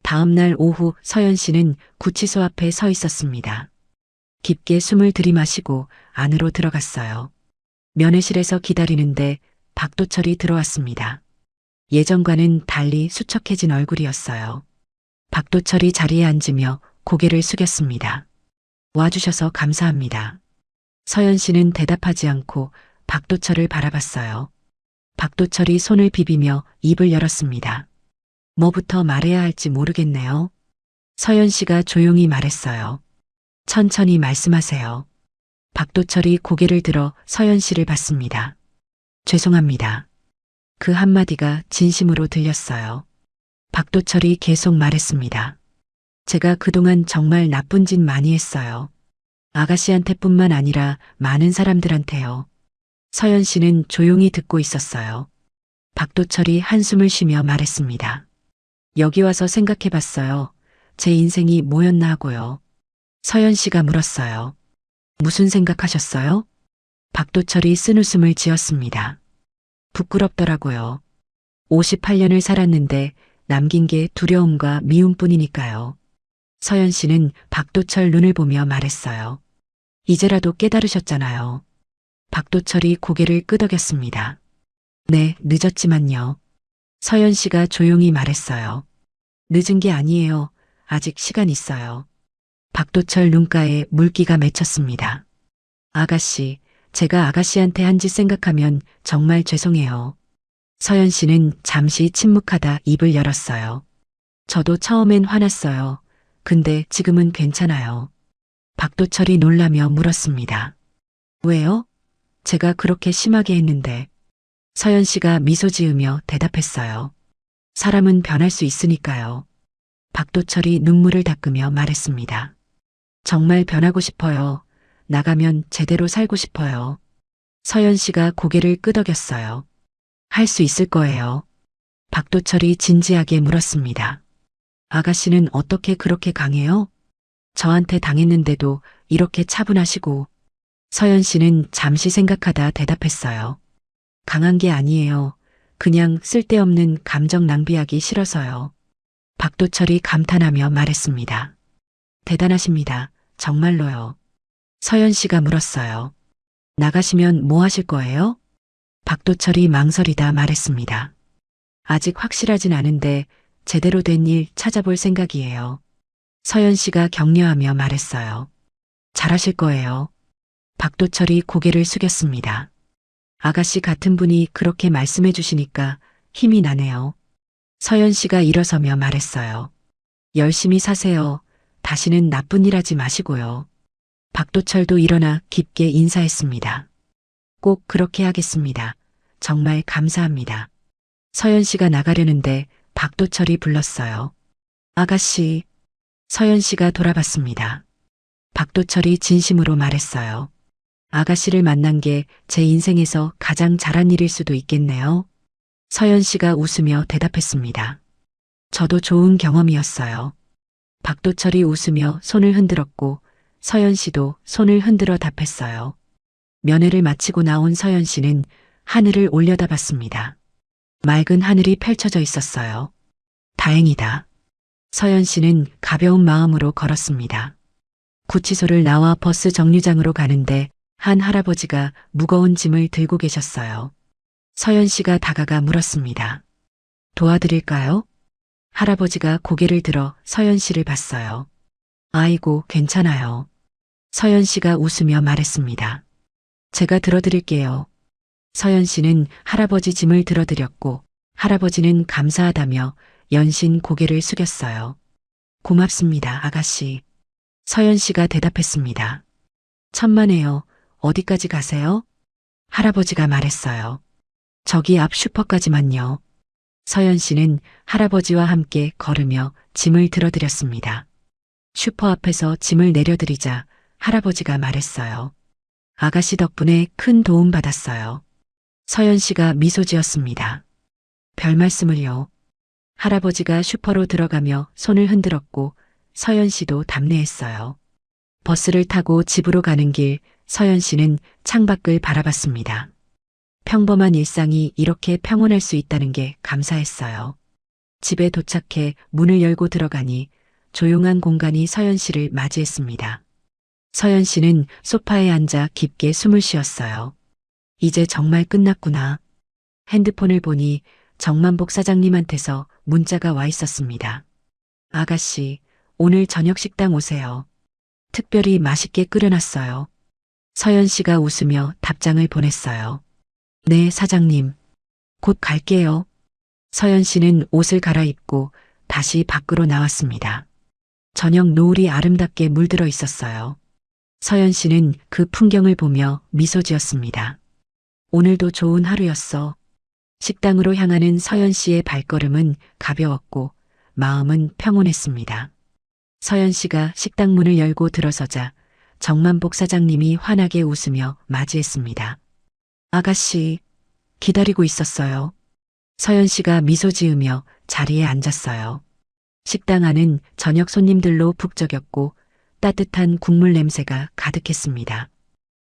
다음 날 오후 서연 씨는 구치소 앞에 서 있었습니다. 깊게 숨을 들이마시고 안으로 들어갔어요. 면회실에서 기다리는데 박도철이 들어왔습니다. 예전과는 달리 수척해진 얼굴이었어요. 박도철이 자리에 앉으며 고개를 숙였습니다. 와주셔서 감사합니다. 서연 씨는 대답하지 않고 박도철을 바라봤어요. 박도철이 손을 비비며 입을 열었습니다. 뭐부터 말해야 할지 모르겠네요. 서연 씨가 조용히 말했어요. 천천히 말씀하세요. 박도철이 고개를 들어 서연 씨를 봤습니다. 죄송합니다. 그 한마디가 진심으로 들렸어요. 박도철이 계속 말했습니다. 제가 그동안 정말 나쁜 짓 많이 했어요. 아가씨한테뿐만 아니라 많은 사람들한테요. 서연 씨는 조용히 듣고 있었어요. 박도철이 한숨을 쉬며 말했습니다. 여기 와서 생각해 봤어요. 제 인생이 뭐였나 하고요. 서연 씨가 물었어요. 무슨 생각하셨어요? 박도철이 쓴웃음을 지었습니다. 부끄럽더라고요. 58년을 살았는데 남긴 게 두려움과 미움뿐이니까요. 서연 씨는 박도철 눈을 보며 말했어요. 이제라도 깨달으셨잖아요. 박도철이 고개를 끄덕였습니다. 네, 늦었지만요. 서연 씨가 조용히 말했어요. 늦은 게 아니에요. 아직 시간 있어요. 박도철 눈가에 물기가 맺혔습니다. 아가씨, 제가 아가씨한테 한 짓 생각하면 정말 죄송해요. 서연 씨는 잠시 침묵하다 입을 열었어요. 저도 처음엔 화났어요. 근데 지금은 괜찮아요. 박도철이 놀라며 물었습니다. 왜요? 제가 그렇게 심하게 했는데. 서연 씨가 미소 지으며 대답했어요. 사람은 변할 수 있으니까요. 박도철이 눈물을 닦으며 말했습니다. 정말 변하고 싶어요. 나가면 제대로 살고 싶어요. 서연 씨가 고개를 끄덕였어요. 할 수 있을 거예요. 박도철이 진지하게 물었습니다. 아가씨는 어떻게 그렇게 강해요? 저한테 당했는데도 이렇게 차분하시고. 서연 씨는 잠시 생각하다 대답했어요. 강한 게 아니에요. 그냥 쓸데없는 감정 낭비하기 싫어서요. 박도철이 감탄하며 말했습니다. 대단하십니다. 정말로요. 서연 씨가 물었어요. 나가시면 뭐 하실 거예요? 박도철이 망설이다 말했습니다. 아직 확실하진 않은데 제대로 된 일 찾아볼 생각이에요. 서연 씨가 격려하며 말했어요. 잘하실 거예요. 박도철이 고개를 숙였습니다. 아가씨 같은 분이 그렇게 말씀해 주시니까 힘이 나네요. 서연 씨가 일어서며 말했어요. 열심히 사세요. 다시는 나쁜 일 하지 마시고요. 박도철도 일어나 깊게 인사했습니다. 꼭 그렇게 하겠습니다. 정말 감사합니다. 서연 씨가 나가려는데 박도철이 불렀어요. 아가씨. 서연 씨가 돌아봤습니다. 박도철이 진심으로 말했어요. 아가씨를 만난 게 제 인생에서 가장 잘한 일일 수도 있겠네요. 서연 씨가 웃으며 대답했습니다. 저도 좋은 경험이었어요. 박도철이 웃으며 손을 흔들었고 서연 씨도 손을 흔들어 답했어요. 면회를 마치고 나온 서연 씨는 하늘을 올려다봤습니다. 맑은 하늘이 펼쳐져 있었어요. 다행이다. 서연 씨는 가벼운 마음으로 걸었습니다. 구치소를 나와 버스 정류장으로 가는데 한 할아버지가 무거운 짐을 들고 계셨어요. 서연 씨가 다가가 물었습니다. 도와드릴까요? 할아버지가 고개를 들어 서연 씨를 봤어요. 아이고, 괜찮아요. 서연 씨가 웃으며 말했습니다. 제가 들어드릴게요. 서연 씨는 할아버지 짐을 들어드렸고 할아버지는 감사하다며 연신 고개를 숙였어요. 고맙습니다, 아가씨. 서연 씨가 대답했습니다. 천만에요. 어디까지 가세요? 할아버지가 말했어요. 저기 앞 슈퍼까지만요. 서연 씨는 할아버지와 함께 걸으며 짐을 들어드렸습니다. 슈퍼 앞에서 짐을 내려드리자 할아버지가 말했어요. 아가씨 덕분에 큰 도움 받았어요. 서연 씨가 미소 지었습니다. 별 말씀을요. 할아버지가 슈퍼로 들어가며 손을 흔들었고 서연 씨도 답례했어요. 버스를 타고 집으로 가는 길 서연 씨는 창밖을 바라봤습니다. 평범한 일상이 이렇게 평온할 수 있다는 게 감사했어요. 집에 도착해 문을 열고 들어가니 조용한 공간이 서연 씨를 맞이했습니다. 서연 씨는 소파에 앉아 깊게 숨을 쉬었어요. 이제 정말 끝났구나. 핸드폰을 보니 정만복 사장님한테서 문자가 와 있었습니다. 아가씨, 오늘 저녁 식당 오세요. 특별히 맛있게 끓여놨어요. 서연 씨가 웃으며 답장을 보냈어요. 네, 사장님. 곧 갈게요. 서연 씨는 옷을 갈아입고 다시 밖으로 나왔습니다. 저녁 노을이 아름답게 물들어 있었어요. 서연 씨는 그 풍경을 보며 미소 지었습니다. 오늘도 좋은 하루였어. 식당으로 향하는 서연 씨의 발걸음은 가벼웠고 마음은 평온했습니다. 서연 씨가 식당 문을 열고 들어서자 정만복 사장님이 환하게 웃으며 맞이했습니다. 아가씨, 기다리고 있었어요. 서연 씨가 미소 지으며 자리에 앉았어요. 식당 안은 저녁 손님들로 북적였고 따뜻한 국물 냄새가 가득했습니다.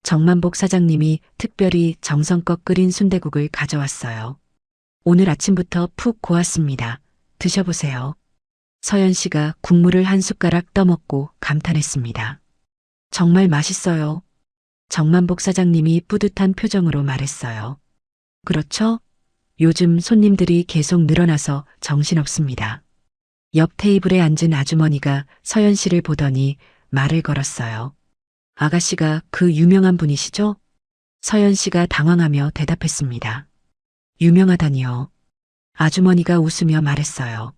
정만복 사장님이 특별히 정성껏 끓인 순댓국을 가져왔어요. 오늘 아침부터 푹 고왔습니다. 드셔보세요. 서연 씨가 국물을 한 숟가락 떠먹고 감탄했습니다. 정말 맛있어요. 정만복 사장님이 뿌듯한 표정으로 말했어요. 그렇죠? 요즘 손님들이 계속 늘어나서 정신없습니다. 옆 테이블에 앉은 아주머니가 서연 씨를 보더니 말을 걸었어요. 아가씨가 그 유명한 분이시죠? 서연 씨가 당황하며 대답했습니다. 유명하다니요. 아주머니가 웃으며 말했어요.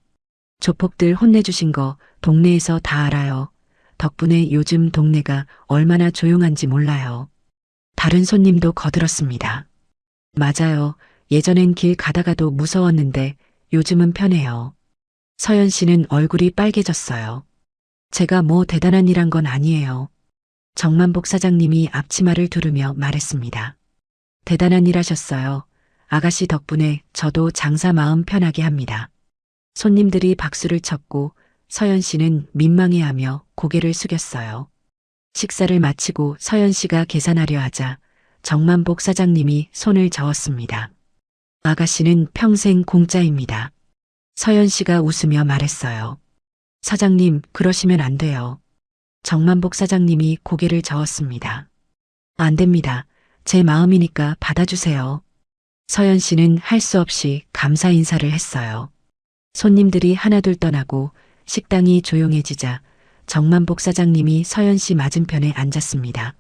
조폭들 혼내주신 거 동네에서 다 알아요. 덕분에 요즘 동네가 얼마나 조용한지 몰라요. 다른 손님도 거들었습니다. 맞아요. 예전엔 길 가다가도 무서웠는데 요즘은 편해요. 서연 씨는 얼굴이 빨개졌어요. 제가 뭐 대단한 일 한 건 아니에요. 정만복 사장님이 앞치마를 두르며 말했습니다. 대단한 일 하셨어요. 아가씨 덕분에 저도 장사 마음 편하게 합니다. 손님들이 박수를 쳤고 서연 씨는 민망해하며 고개를 숙였어요. 식사를 마치고 서연 씨가 계산하려 하자 정만복 사장님이 손을 저었습니다. 아가씨는 평생 공짜입니다. 서연 씨가 웃으며 말했어요. 사장님, 그러시면 안 돼요. 정만복 사장님이 고개를 저었습니다. 안 됩니다. 제 마음이니까 받아주세요. 서연 씨는 할 수 없이 감사 인사를 했어요. 손님들이 하나둘 떠나고 식당이 조용해지자 정만복 사장님이 서연 씨 맞은편에 앉았습니다.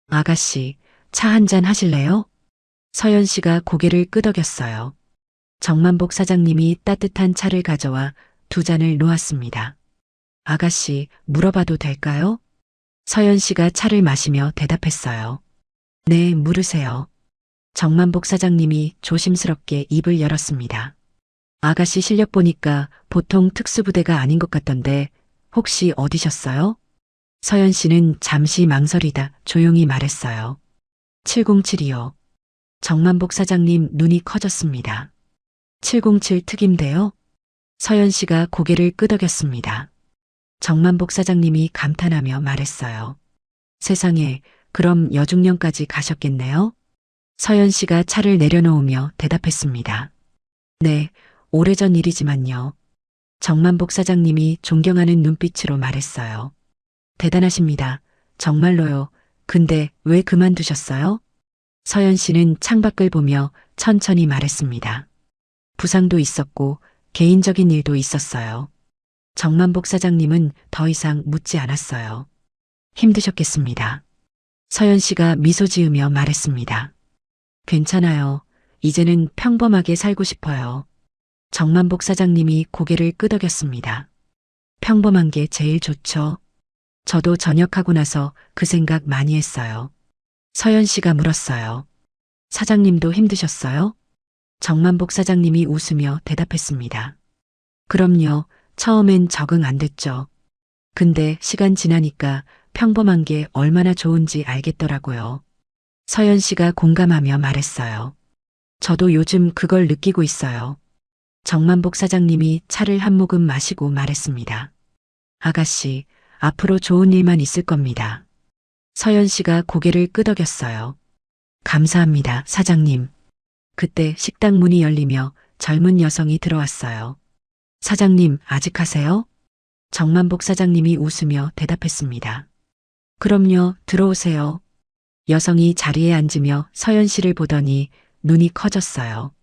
아가씨, 차 한잔 하실래요? 서연 씨가 고개를 끄덕였어요. 정만복 사장님이 따뜻한 차를 가져와 2잔을 놓았습니다. 아가씨, 물어봐도 될까요? 서연 씨가 차를 마시며 대답했어요. 네, 물으세요. 정만복 사장님이 조심스럽게 입을 열었습니다. 아가씨 실력 보니까 보통 특수부대가 아닌 것 같던데 혹시 어디셨어요? 서연 씨는 잠시 망설이다 조용히 말했어요. 707이요. 정만복 사장님 눈이 커졌습니다. 707 특임대요? 서연 씨가 고개를 끄덕였습니다. 정만복 사장님이 감탄하며 말했어요. 세상에, 그럼 여중령까지 가셨겠네요? 서연 씨가 차를 내려놓으며 대답했습니다. 네, 오래전 일이지만요. 정만복 사장님이 존경하는 눈빛으로 말했어요. 대단하십니다. 정말로요. 근데 왜 그만두셨어요? 서연 씨는 창밖을 보며 천천히 말했습니다. 부상도 있었고 개인적인 일도 있었어요. 정만복 사장님은 더 이상 묻지 않았어요. 힘드셨겠습니다. 서연 씨가 미소 지으며 말했습니다. 괜찮아요. 이제는 평범하게 살고 싶어요. 정만복 사장님이 고개를 끄덕였습니다. 평범한 게 제일 좋죠. 저도 전역하고 나서 그 생각 많이 했어요. 서연 씨가 물었어요. 사장님도 힘드셨어요? 정만복 사장님이 웃으며 대답했습니다. 그럼요. 처음엔 적응 안 됐죠. 근데 시간 지나니까 평범한 게 얼마나 좋은지 알겠더라고요. 서연 씨가 공감하며 말했어요. 저도 요즘 그걸 느끼고 있어요. 정만복 사장님이 차를 한 모금 마시고 말했습니다. 아가씨, 앞으로 좋은 일만 있을 겁니다. 서연 씨가 고개를 끄덕였어요. 감사합니다, 사장님. 그때 식당 문이 열리며 젊은 여성이 들어왔어요. 사장님, 아직 하세요? 정만복 사장님이 웃으며 대답했습니다. 그럼요, 들어오세요. 여성이 자리에 앉으며 서연 씨를 보더니 눈이 커졌어요.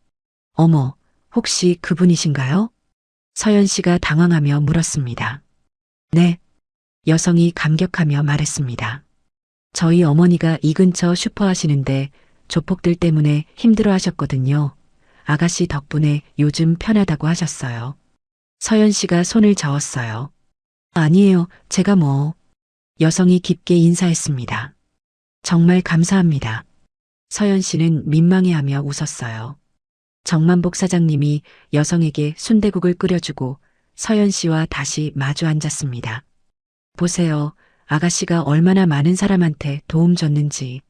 어머, 혹시 그분이신가요? 서연 씨가 당황하며 물었습니다. 네. 여성이 감격하며 말했습니다. 저희 어머니가 이 근처 슈퍼 하시는데 조폭들 때문에 힘들어 하셨거든요. 아가씨 덕분에 요즘 편하다고 하셨어요. 서연 씨가 손을 저었어요. 아니에요, 제가 뭐. 여성이 깊게 인사했습니다. 정말 감사합니다. 서연 씨는 민망해하며 웃었어요. 정만복 사장님이 여성에게 순대국을 끓여주고 서연 씨와 다시 마주 앉았습니다. 보세요. 아가씨가 얼마나 많은 사람한테 도움 줬는지.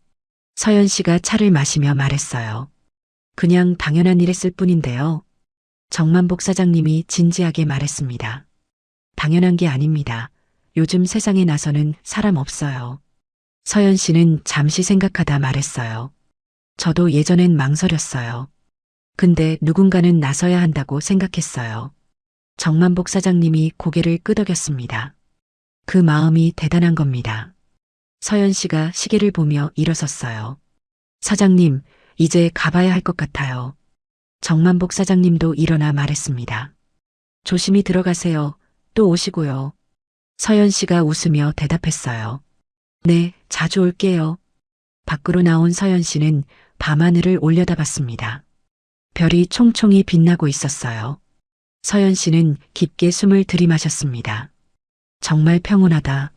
서연 씨가 차를 마시며 말했어요. 그냥 당연한 일했을 뿐인데요. 정만복 사장님이 진지하게 말했습니다. 당연한 게 아닙니다. 요즘 세상에 나서는 사람 없어요. 서연 씨는 잠시 생각하다 말했어요. 저도 예전엔 망설였어요. 근데 누군가는 나서야 한다고 생각했어요. 정만복 사장님이 고개를 끄덕였습니다. 그 마음이 대단한 겁니다. 서연 씨가 시계를 보며 일어섰어요. 사장님, 이제 가봐야 할 것 같아요. 정만복 사장님도 일어나 말했습니다. 조심히 들어가세요. 또 오시고요. 서연 씨가 웃으며 대답했어요. 네, 자주 올게요. 밖으로 나온 서연 씨는 밤하늘을 올려다봤습니다. 별이 총총히 빛나고 있었어요. 서연 씨는 깊게 숨을 들이마셨습니다. 정말 평온하다.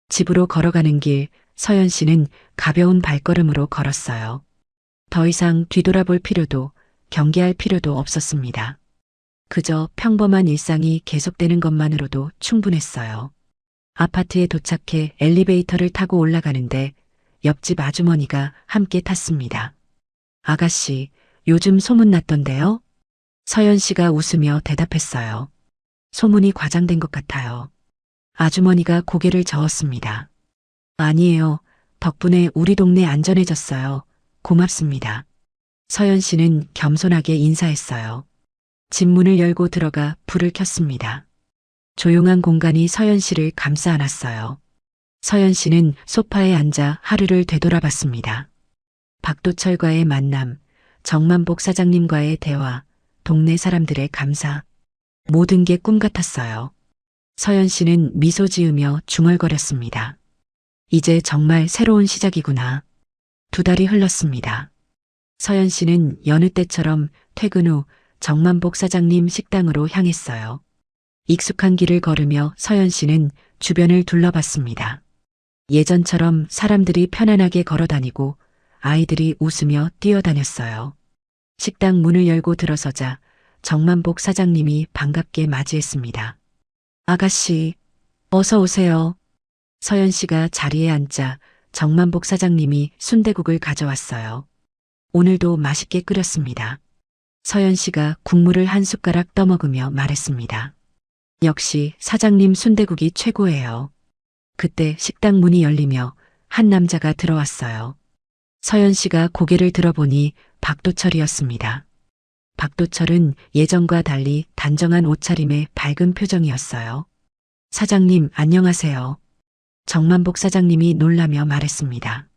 집으로 걸어가는 길, 서연 씨는 가벼운 발걸음으로 걸었어요. 더 이상 뒤돌아볼 필요도 경계할 필요도 없었습니다. 그저 평범한 일상이 계속되는 것만으로도 충분했어요. 아파트에 도착해 엘리베이터를 타고 올라가는데 옆집 아주머니가 함께 탔습니다. 아가씨, 요즘 소문났던데요? 서연 씨가 웃으며 대답했어요. 소문이 과장된 것 같아요. 아주머니가 고개를 저었습니다. 아니에요. 덕분에 우리 동네 안전해졌어요. 고맙습니다. 서연 씨는 겸손하게 인사했어요. 집 문을 열고 들어가 불을 켰습니다. 조용한 공간이 서연 씨를 감싸 안았어요. 서연 씨는 소파에 앉아 하루를 되돌아봤습니다. 박도철과의 만남, 정만복 사장님과의 대화, 동네 사람들의 감사. 모든 게 꿈 같았어요. 서연 씨는 미소 지으며 중얼거렸습니다. 이제 정말 새로운 시작이구나. 2달이 흘렀습니다. 서연 씨는 여느 때처럼 퇴근 후 정만복 사장님 식당으로 향했어요. 익숙한 길을 걸으며 서연 씨는 주변을 둘러봤습니다. 예전처럼 사람들이 편안하게 걸어다니고 아이들이 웃으며 뛰어다녔어요. 식당 문을 열고 들어서자 정만복 사장님이 반갑게 맞이했습니다. 아가씨, 어서 오세요. 서연 씨가 자리에 앉자 정만복 사장님이 순대국을 가져왔어요. 오늘도 맛있게 끓였습니다. 서연 씨가 국물을 한 숟가락 떠먹으며 말했습니다. 역시 사장님 순대국이 최고예요. 그때 식당 문이 열리며 한 남자가 들어왔어요. 서연 씨가 고개를 들어보니 박도철이었습니다. 박도철은 예전과 달리 단정한 옷차림에 밝은 표정이었어요. 사장님, 안녕하세요. 정만복 사장님이 놀라며 말했습니다.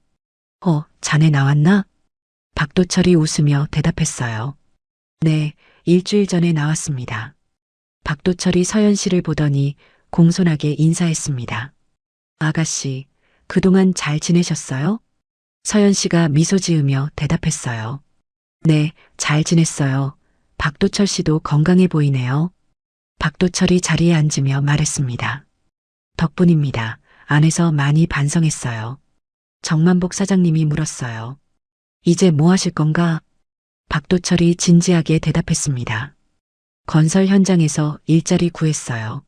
자네 나왔나? 박도철이 웃으며 대답했어요. 네, 일주일 전에 나왔습니다. 박도철이 서연 씨를 보더니 공손하게 인사했습니다. 아가씨, 그동안 잘 지내셨어요? 서연 씨가 미소 지으며 대답했어요. 네, 잘 지냈어요. 박도철 씨도 건강해 보이네요. 박도철이 자리에 앉으며 말했습니다. 덕분입니다. 안에서 많이 반성했어요. 정만복 사장님이 물었어요. 이제 뭐 하실 건가? 박도철이 진지하게 대답했습니다. 건설 현장에서 일자리 구했어요.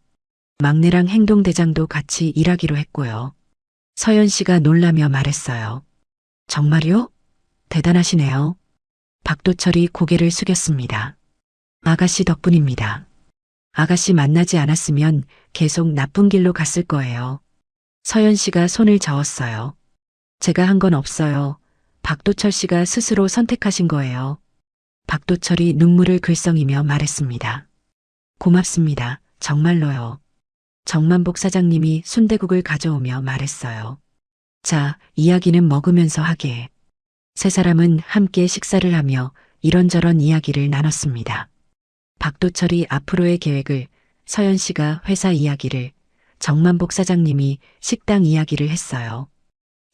막내랑 행동대장도 같이 일하기로 했고요. 서연 씨가 놀라며 말했어요. 정말요? 대단하시네요. 박도철이 고개를 숙였습니다. 아가씨 덕분입니다. 아가씨 만나지 않았으면 계속 나쁜 길로 갔을 거예요. 서연 씨가 손을 저었어요. 제가 한 건 없어요. 박도철 씨가 스스로 선택하신 거예요. 박도철이 눈물을 글썽이며 말했습니다. 고맙습니다. 정말로요. 정만복 사장님이 순대국을 가져오며 말했어요. 자, 이야기는 먹으면서 하게. 세 사람은 함께 식사를 하며 이런저런 이야기를 나눴습니다. 박도철이 앞으로의 계획을, 서연 씨가 회사 이야기를, 정만복 사장님이 식당 이야기를 했어요.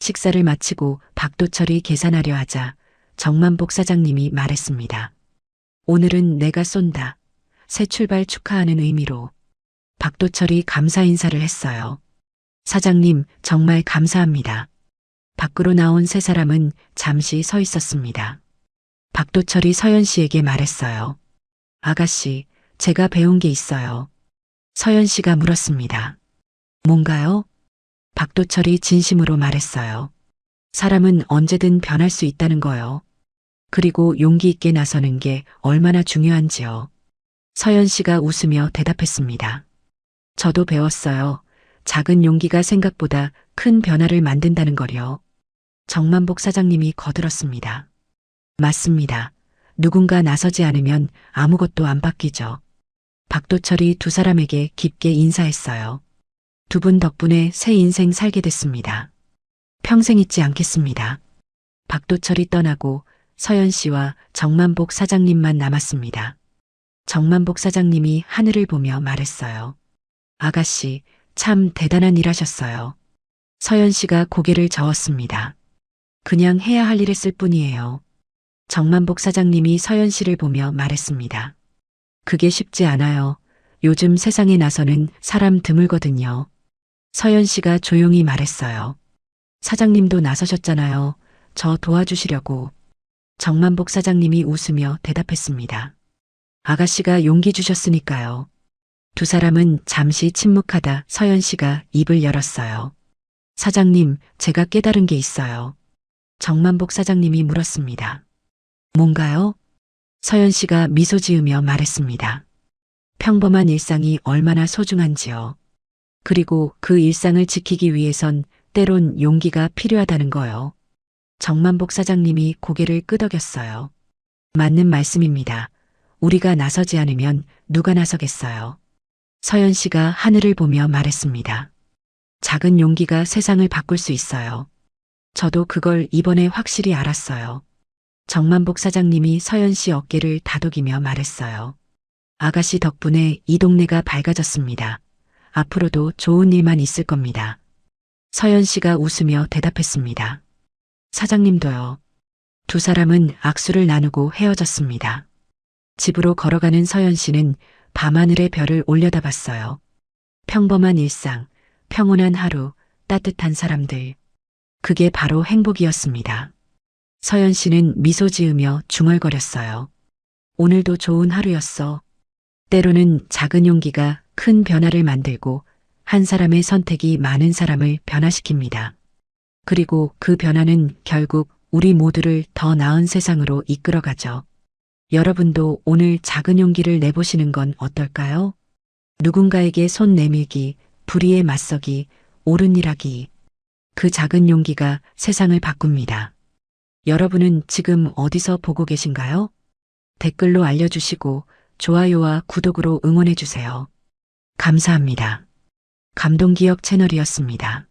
식사를 마치고 박도철이 계산하려 하자 정만복 사장님이 말했습니다. 오늘은 내가 쏜다. 새 출발 축하하는 의미로. 박도철이 감사 인사를 했어요. 사장님, 정말 감사합니다. 밖으로 나온 세 사람은 잠시 서 있었습니다. 박도철이 서연 씨에게 말했어요. 아가씨, 제가 배운 게 있어요. 서연 씨가 물었습니다. 뭔가요? 박도철이 진심으로 말했어요. 사람은 언제든 변할 수 있다는 거요. 그리고 용기 있게 나서는 게 얼마나 중요한지요. 서연 씨가 웃으며 대답했습니다. 저도 배웠어요. 작은 용기가 생각보다 큰 변화를 만든다는 거요. 정만복 사장님이 거들었습니다. 맞습니다. 누군가 나서지 않으면 아무것도 안 바뀌죠. 박도철이 두 사람에게 깊게 인사했어요. 두 분 덕분에 새 인생 살게 됐습니다. 평생 잊지 않겠습니다. 박도철이 떠나고 서연 씨와 정만복 사장님만 남았습니다. 정만복 사장님이 하늘을 보며 말했어요. 아가씨, 참 대단한 일 하셨어요. 서연 씨가 고개를 저었습니다. 그냥 해야 할 일 했을 뿐이에요. 정만복 사장님이 서연 씨를 보며 말했습니다. 그게 쉽지 않아요. 요즘 세상에 나서는 사람 드물거든요. 서연 씨가 조용히 말했어요. 사장님도 나서셨잖아요. 저 도와주시려고. 정만복 사장님이 웃으며 대답했습니다. 아가씨가 용기 주셨으니까요. 두 사람은 잠시 침묵하다 서연 씨가 입을 열었어요. 사장님, 제가 깨달은 게 있어요. 정만복 사장님이 물었습니다. 뭔가요? 서연 씨가 미소 지으며 말했습니다. 평범한 일상이 얼마나 소중한지요. 그리고 그 일상을 지키기 위해선 때론 용기가 필요하다는 거요. 정만복 사장님이 고개를 끄덕였어요. 맞는 말씀입니다. 우리가 나서지 않으면 누가 나서겠어요. 서연 씨가 하늘을 보며 말했습니다. 작은 용기가 세상을 바꿀 수 있어요. 저도 그걸 이번에 확실히 알았어요. 정만복 사장님이 서연 씨 어깨를 다독이며 말했어요. 아가씨 덕분에 이 동네가 밝아졌습니다. 앞으로도 좋은 일만 있을 겁니다. 서연 씨가 웃으며 대답했습니다. 사장님도요. 두 사람은 악수를 나누고 헤어졌습니다. 집으로 걸어가는 서연 씨는 밤하늘의 별을 올려다봤어요. 평범한 일상, 평온한 하루, 따뜻한 사람들. 그게 바로 행복이었습니다. 서연 씨는 미소 지으며 중얼거렸어요. 오늘도 좋은 하루였어. 때로는 작은 용기가 큰 변화를 만들고 한 사람의 선택이 많은 사람을 변화시킵니다. 그리고 그 변화는 결국 우리 모두를 더 나은 세상으로 이끌어가죠. 여러분도 오늘 작은 용기를 내보시는 건 어떨까요? 누군가에게 손 내밀기, 불의에 맞서기, 옳은 일 하기. 그 작은 용기가 세상을 바꿉니다. 여러분은 지금 어디서 보고 계신가요? 댓글로 알려주시고 좋아요와 구독으로 응원해주세요. 감사합니다. 감동기억 채널이었습니다.